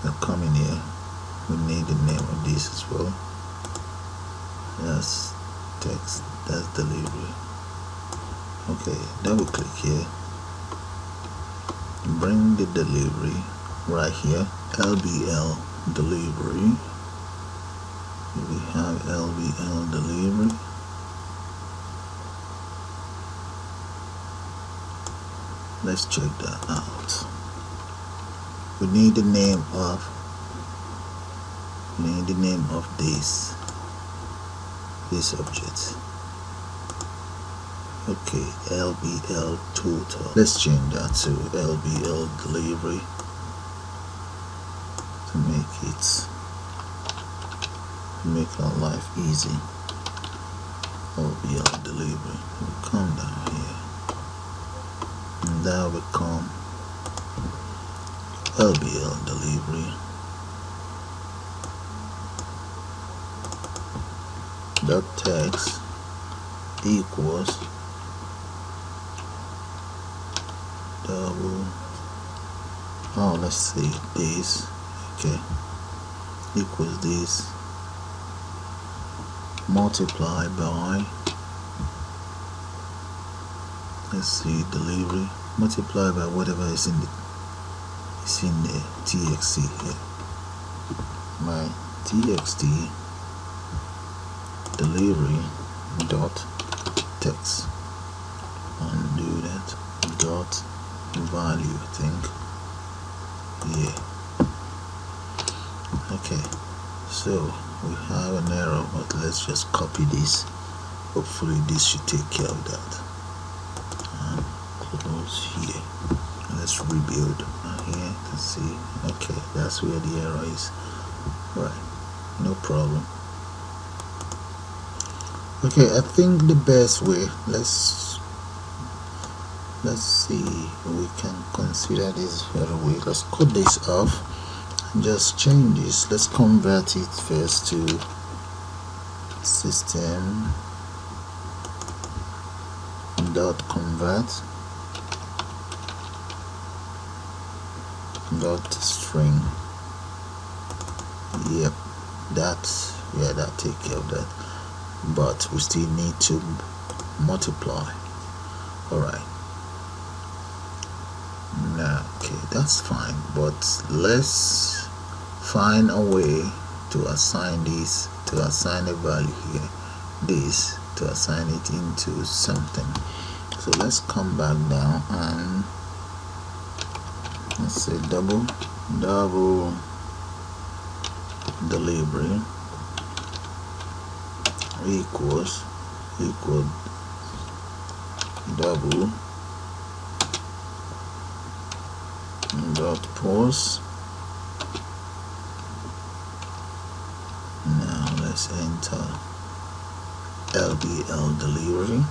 Now come in here, we need the name of this as well. That's text, that's delivery. Okay, double click here, bring the delivery right here, LBL delivery. We have LBL delivery. Let's check that out. We need the name of this object. Okay, LBL total. Let's change that to LBL delivery to make our life easy. LBL delivery. We'll come down here, and that will become LBL delivery dot text equals double, oh let's see, this, okay, equals this multiply by, let's see, delivery multiply by whatever is in the txt here, my txt delivery dot text, undo that, dot value, I think, yeah. Okay, so we have an error, but let's just copy this. Hopefully this should take care of that. And close here. Let's rebuild here to see. Okay, that's where the error is. Right, no problem. Okay, I think the best way, let's see, we can consider this very way. Let's cut this off and just change this. Let's convert it first to system dot convert dot string. Yep, that take care of that, but we still need to multiply. All right, now okay, that's fine, but let's find a way to assign this, to assign a value here, this, to assign it into something. So let's come back down and let's say double delivery equal double dot post. Now let's enter LBL delivery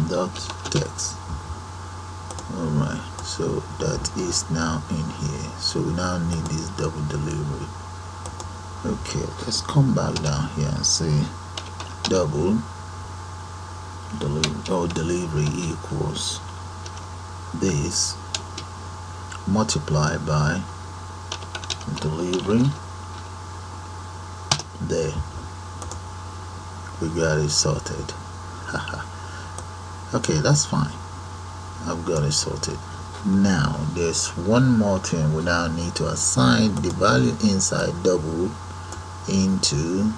dot text. Alright, so that is now in here. So we now need this double delivery. Okay, let's come back down here and say double delivery equals this multiply by delivery. There, we got it sorted. Okay, that's fine. I've got it sorted. Now there's one more thing. We now need to assign the value inside double into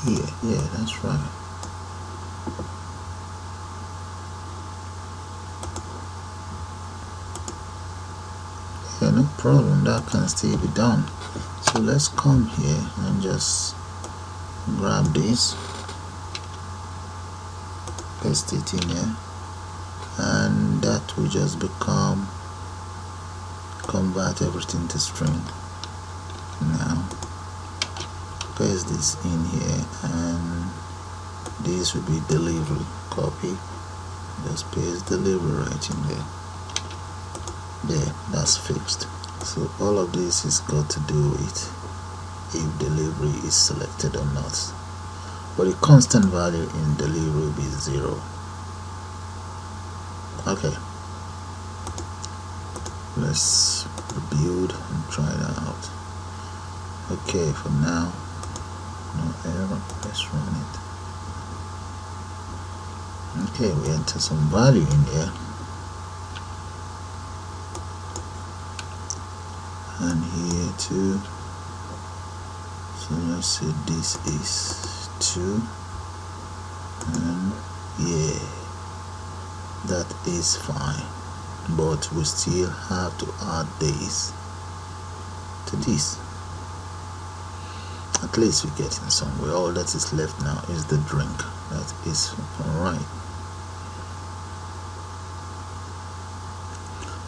here. Yeah, that's right. Yeah, no problem, that can still be done. So let's come here and just grab this, paste it in here, and that will just become convert everything to string. Now paste this in here, and this will be delivery. Copy, just paste delivery right in there. There, that's fixed. So all of this is got to do with if delivery is selected or not, but the constant value in delivery will be 0. Okay, let's rebuild and try that out. Okay, for now, no error. Let's run it. Okay, we enter some value in there, and here too. So let's say this is 2, and yeah, that is fine, but we still have to add this to this. At least we get in somewhere. All that is left now is the drink. That is alright.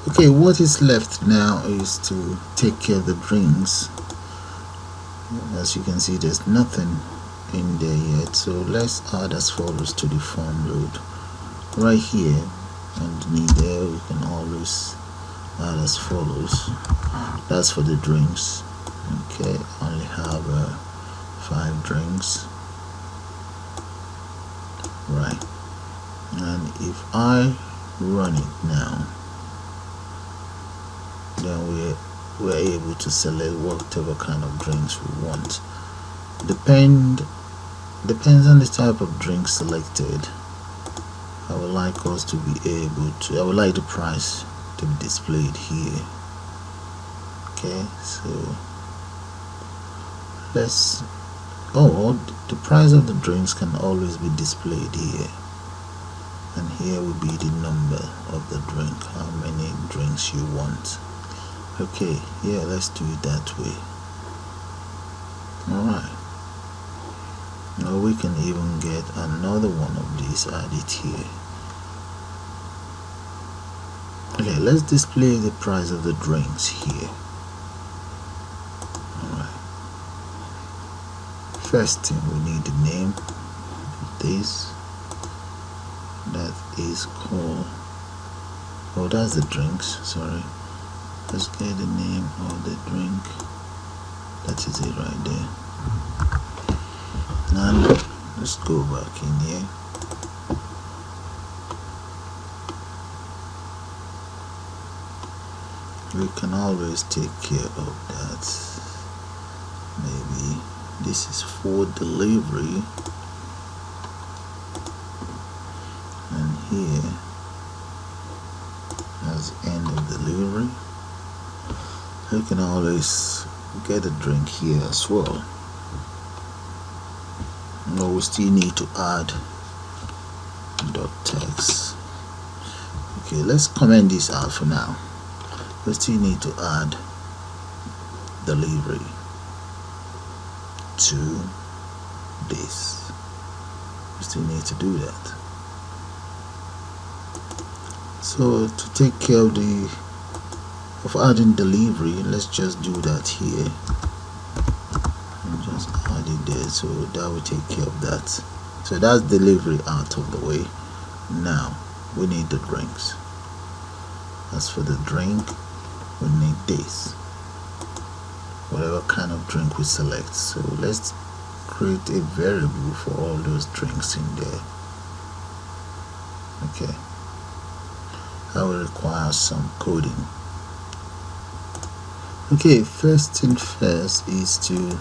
Okay, what is left now is to take care of the drinks. As you can see, there's nothing in there yet, so let's add as follows to the form load. Right here underneath there, we can always add as follows. That's for the drinks. Okay, I only have 5 drinks, right? And if I run it now, then we're able to select whatever kind of drinks we want. Depends on the type of drink selected. I would like us to be able to, I would like the price to be displayed here. Okay, so let's, the price of the drinks can always be displayed here, and here will be the number of the drink, how many drinks you want. Okay, yeah, let's do it that way. Alright, now we can even get another one of these added here. Okay, let's display the price of the drinks here. Alright, first thing, we need the name of this. That is called, oh, that's the drinks, sorry. Let's get the name of the drink. That is it right there. And let's go back in here. We can always take care of that. Maybe this is for delivery, and here as end of delivery. You can always get a drink here as well. No, we still need to add dot text. Okay, let's comment this out for now. We still need to add delivery to this. We still need to do that. So to take care of adding delivery, let's just do that here and just add it there, so that will take care of that. So that's delivery out of the way. Now we need the drinks. As for the drink, we need this, whatever kind of drink we select. So let's create a variable for all those drinks in there. Okay, that will require some coding. Okay, first thing first is to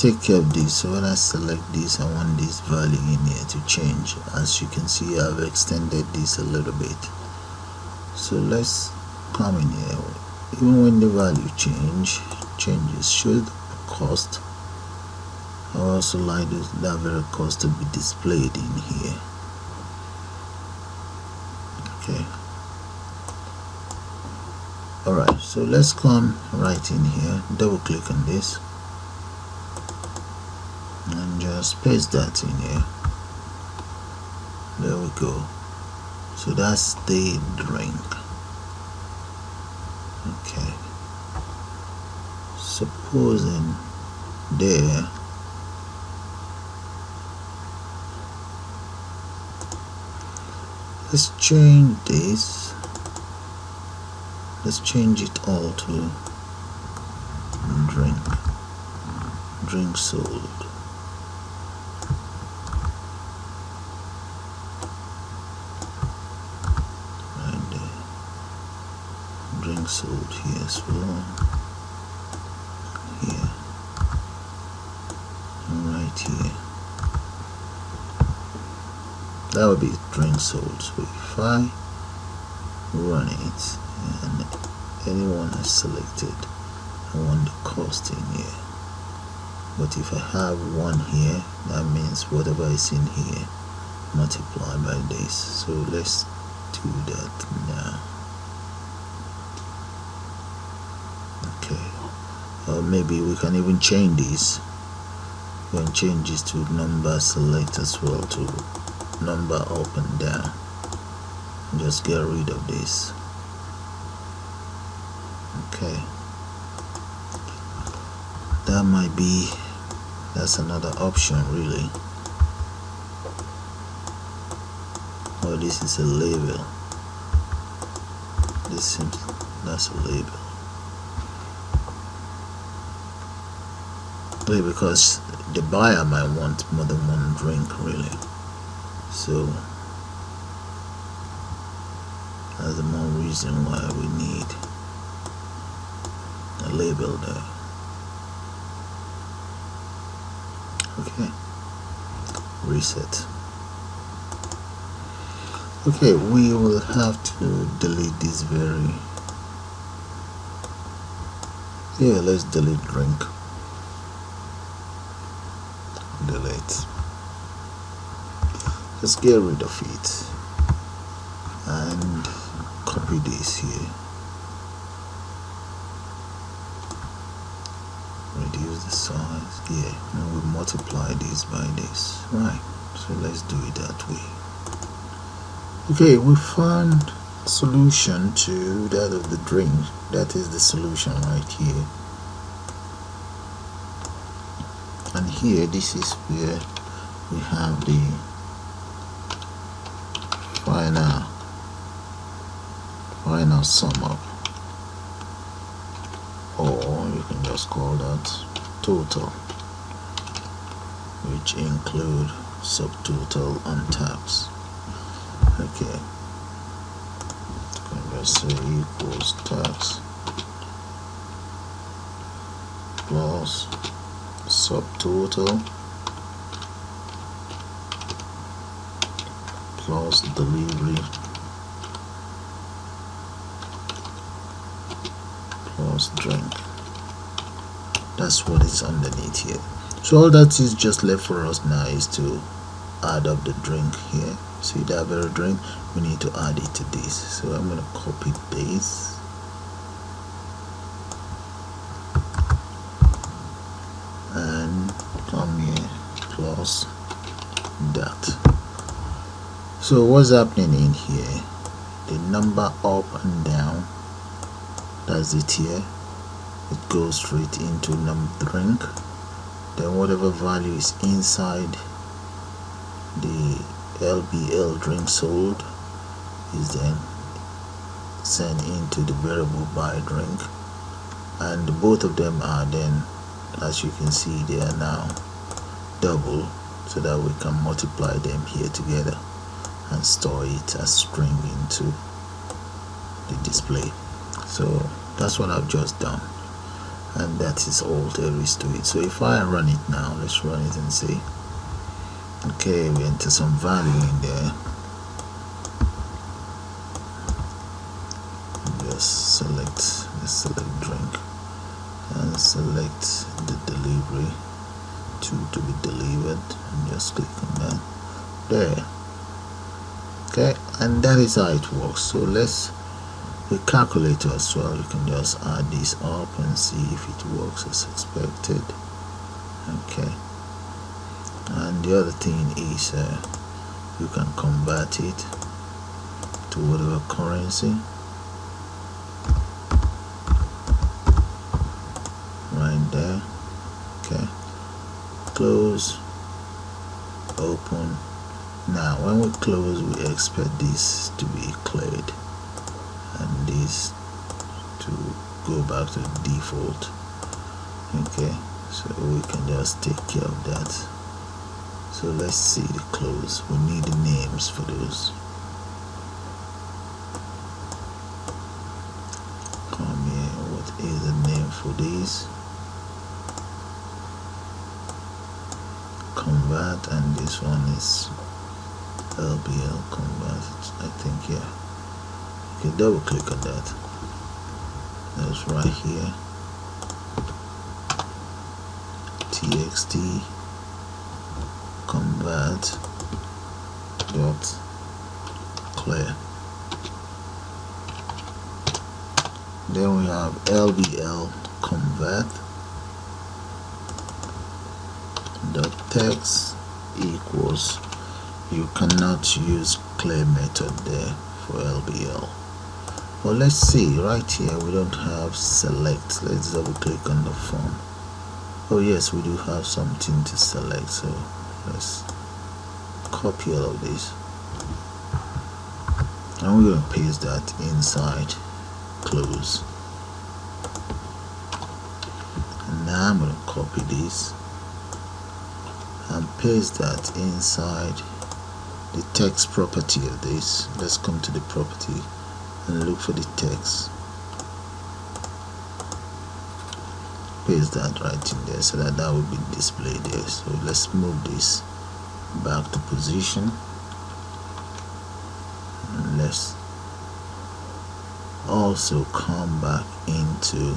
take care of this. So when I select this, I want this value in here to change. As you can see, I've extended this a little bit. So let's come in here. Even when the value changes, show the cost. I also like that very cost to be displayed in here. Okay. Alright, so let's come right in here, double click on this and just paste that in here. There we go. So that's the drink. Okay, supposing there let's change this. Let's change it all to drink sold. Right there. Drink sold here as well. Here. And right here. That would be drink sold. So if I run it and anyone is selected, I want the cost in here. But if I have one here, that means whatever is in here multiplied by this. So let's do that now. Okay, or maybe we can even change this. We can change this to number select as well, to number up and down. Just get rid of this. Okay, that's another option really. Oh, this is a label. That's a label. Okay, because the buyer might want more than one drink really. So that's the more reason why we need a label there. Okay, reset. Okay, we will have to delete this let's delete drink. Delete. Let's get rid of it and copy this here. Reduce the size, and we multiply this by this. Right, so let's do it that way. Okay, we found solution to that of the drink. That is the solution right here. And here, this is where we have the final sum up, or you can just call that total, which include subtotal and tabs. Okay, you can just say equals tax plus subtotal plus delivery plus drink. That's what is underneath here. So all that is just left for us now is to add up the drink here. See that very drink, we need to add it to this. So I'm going to copy this and come here plus that. So what's happening in here, the number up and down, that's it here, it goes straight into drink. Then whatever value is inside the LBL drink sold is then sent into the variable buy drink, and both of them are then, as you can see, they are now double, so that we can multiply them here together and store it as string into the display. So that's what I've just done. and that is all there is to it. So if I run it now, let's run it and see. Okay, we enter some value in there. Just select, let's select drink and select the delivery to be delivered, and just click on that there. Okay, and that is how it works. So let's the calculator as well. You can just add this up and see if it works as expected. Okay, and the other thing is you can convert it to whatever currency right there. Okay, close, open. Now when we close, we expect this to be cleared and this to go back to the default. Okay, so we can just take care of that. So let's see the close. We need the names for those. Come here, what is the name for these? Convert, and this one is LBL convert, I think. Yeah, okay, double click on that. That's right here. TXT convert dot clear. Then we have LBL convert dot text equals, you cannot use clear method there for LBL. Well, let's see right here, we don't have select. Let's double click on the form. Oh yes, we do have something to select, so let's copy all of this and we're going to paste that inside close. And now I'm going to copy this and paste that inside the text property of this. Let's come to the property and look for the text. Paste that right in there so that that will be displayed there. So let's move this back to position and let's also come back into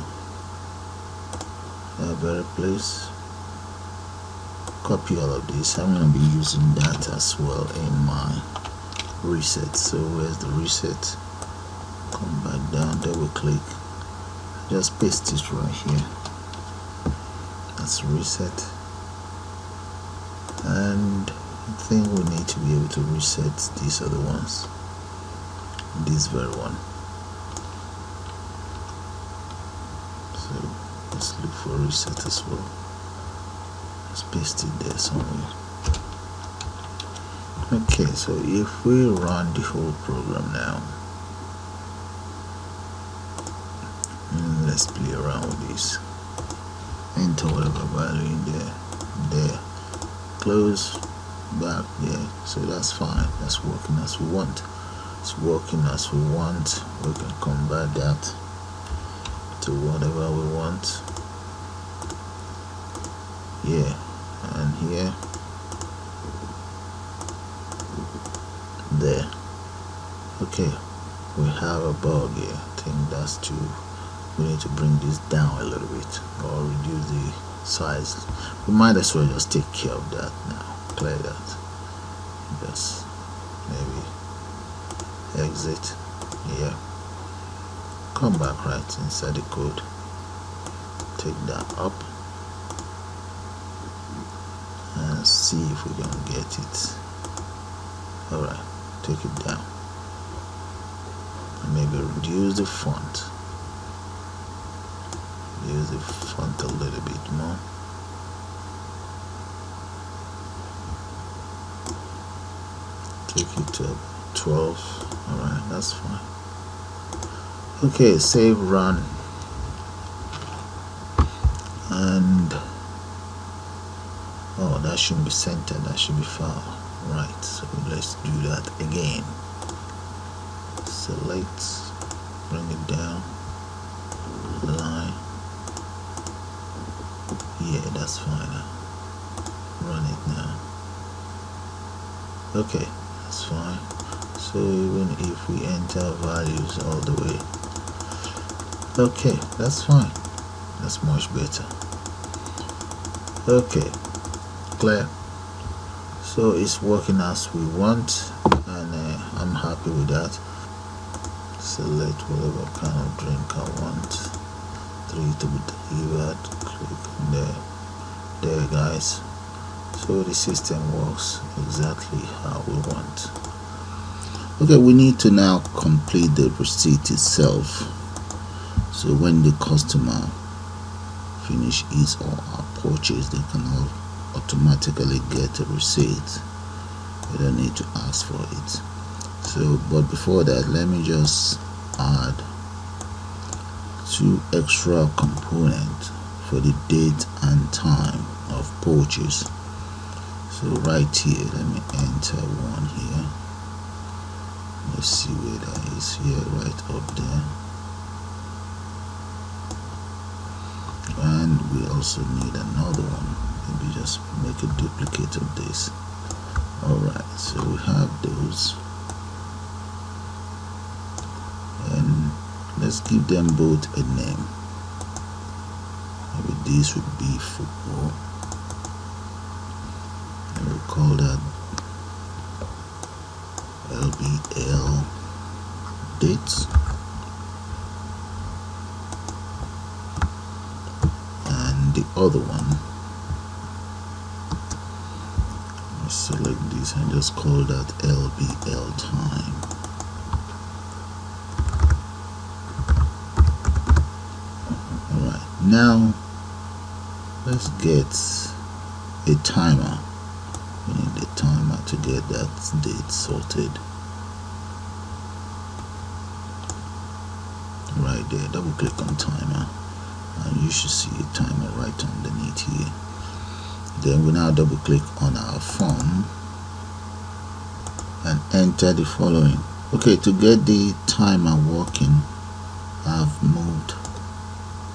a better place. Copy all of this. I'm going to be using that as well in my reset. So where's the reset? Come back down, double click, just paste it right here. That's reset. And I think we need to be able to reset these other ones, this very one. So let's look for reset as well. Let's paste it there somewhere. Okay, so if we run the whole program now, let's play around with this, enter whatever value in there, close, back there. So that's fine, that's working as we want. It's working as we want. We can convert that to whatever we want. Yeah, and here, there. Okay, we have a bug here. I think that's too. We need to bring this down a little bit or reduce the size. We might as well just take care of that now. Clear that. Just maybe exit. Yeah. Come back right inside the code. Take that up and see if we can get it. Alright, take it down. And maybe reduce the font. Use the font a little bit more. Take it to 12. Alright, that's fine. Okay, save, run, and oh, that should be centered, that should be far. Right, so let's do that again. Select, bring it down, line, that's fine. Run it now. Okay, that's fine. So even if we enter values all the way, okay, that's fine. That's much better. Okay, clear. So it's working as we want, and I'm happy with that. Select whatever kind of drink I want. 3 to be delivered. Click on there guys. So the system works exactly how we want. Okay, we need to now complete the receipt itself. So when the customer finish his or her purchase, they can all automatically get a receipt. We don't need to ask for it. So, but before that, let me just add 2 extra components for the date and time of purchase. So right here, let me enter one here. Let's see where that is. Here, right up there. And we also need another one. Maybe just make a duplicate of this. Alright, so we have those. And let's give them both a name. Maybe this would be football. And we'll call that LBL dates. And the other one, let's select this and just call that LBL time. Alright, now let's get a timer. We need a timer to get that date sorted. Right there, double click on timer, and you should see a timer right underneath here. Then we now double click on our form and enter the following. Okay, to get the timer working, I've moved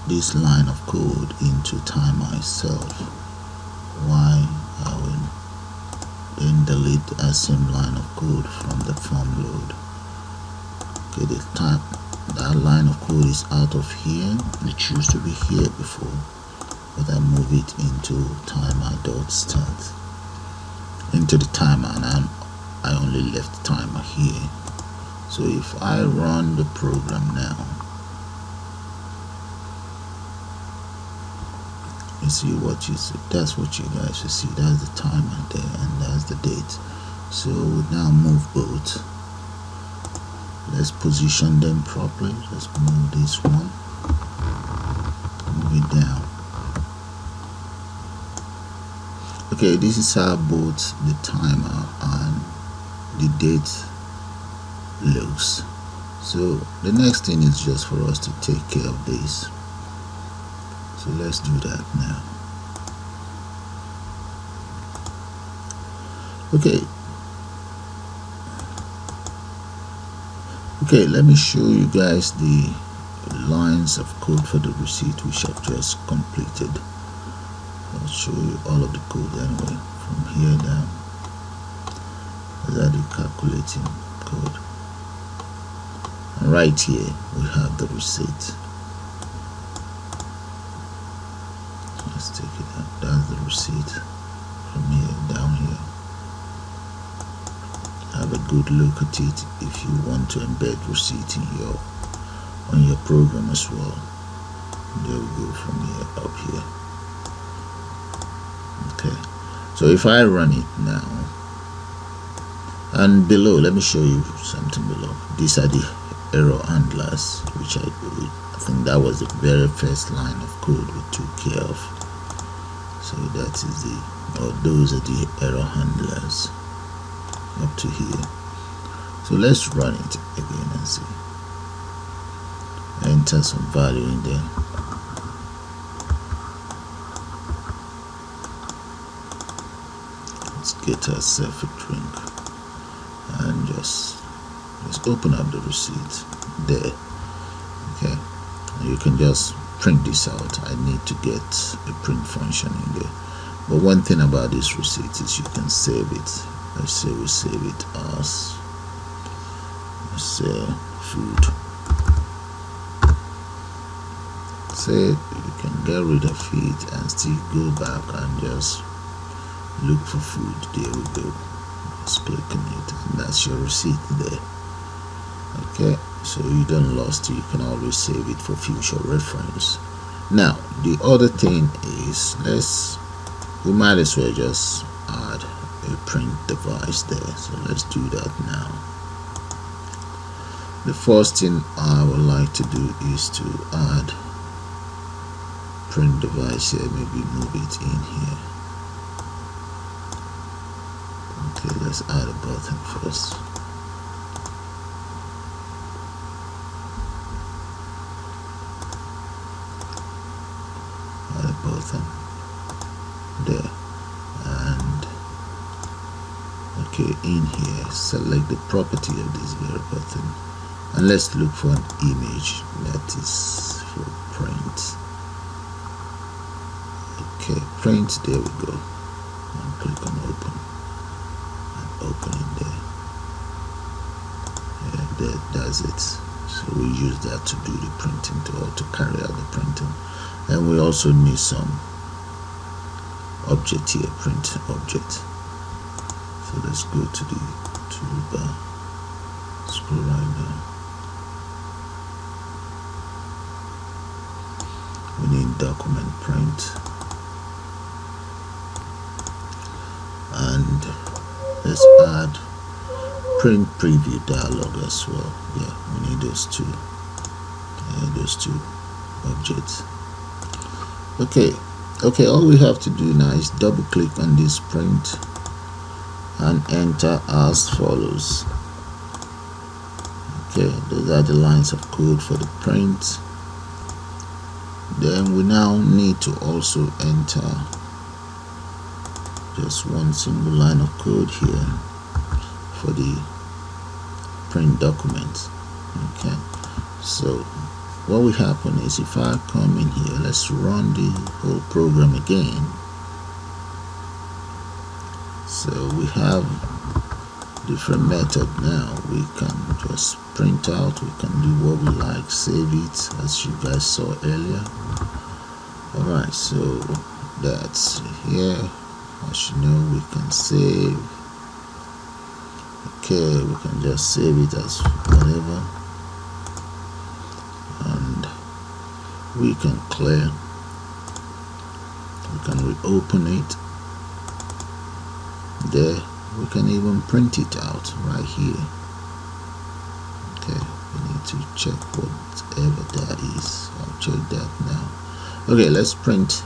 this line of code into timer itself. Why I will then delete that same line of code from the form load. Okay, the time that line of code is out of here. It used to be here before, but I move it into timer.start into the timer, and I only left the timer here. So if I run the program now, you see what you see. That's what you guys will see. That's the timer there, and that's the date. So we now move both. Let's position them properly. Let's move this one, move it down. Okay, this is how both the timer and the date looks. So the next thing is just for us to take care of this. So let's do that now. Okay, let me show you guys the lines of code for the receipt which I've just completed. I'll show you all of the code anyway, from here down. That's the calculating code. And right here we have the receipt. Let's take it out. That's the receipt from here down here. Have a good look at it if you want to embed receipt in on your program as well. There we go, from here up here. Okay, so if I run it now, and below, let me show you something below. These are the error handlers, which I think that was the very first line of code we took care of. So that is those are the error handlers up to here. So let's run it again and see. Enter some value in there. Let's get ourselves a drink and just open up the receipt there. Okay, you can just print this out, I need to get a print function in there. But one thing about this receipt is you can save it. Let's say we save it as, let's say, food. Say you can get rid of it and still go back and just look for food. There we go. Just click on it, and that's your receipt there. Okay, so you don't lost it. You can always save it for future reference. Now the other thing is, we might as well just add a print device there. So let's do that now. The first thing I would like to do is to add print device here. Maybe move it in here. Okay, let's add a button first. Add a button there, and okay, in here select the property of this very button, and let's look for an image that is for print. Okay, print, there we go, and click on open, and open it there. Yeah, that's it. So we use that to do the printing, to carry out the printing. And we also need some object here, print object. So let's go to the toolbar, scroll right down. We need document print, and let's add print preview dialog as well. Yeah, we need those two objects. Okay, all we have to do now is double click on this print and enter as follows. Okay, those are the lines of code for the print. Then we now need to also enter just one single line of code here for the print document. Okay, so what will happen is, if I come in here, let's run the whole program again. So we have different method now. We can just print out, we can do what we like, save it, as you guys saw earlier. Alright, so that's here. As you know, we can save. Okay, we can just save it as whatever, and we can clear, we can reopen it there. We can even print it out right here. Okay, we need to check whatever that is. I'll check that now. Okay, let's print.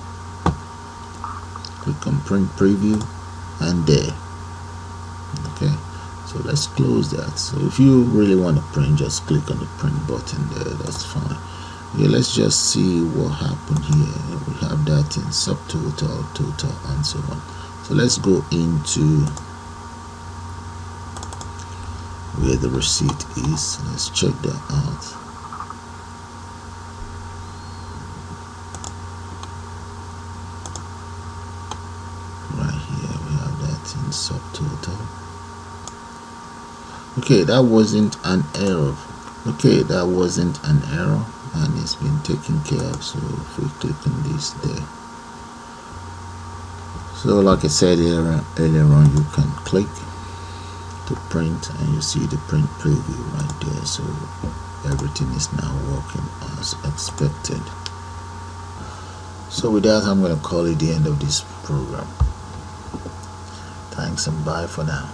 Click on print preview, and there. Okay, so let's close that. So if you really want to print, just click on the print button there, that's fine. Okay, let's just see what happened here. We have that in subtotal, total, and so on. So let's go into where the receipt is. Let's check that out. Right here we have that in subtotal. Okay, that wasn't an error. Okay, that wasn't an error, and it's been taken care of. So if we click on this there, so like I said earlier on, you can click to print and you see the print preview right there. So everything is now working as expected. So with that, I'm going to call it the end of this program. Thanks and bye for now.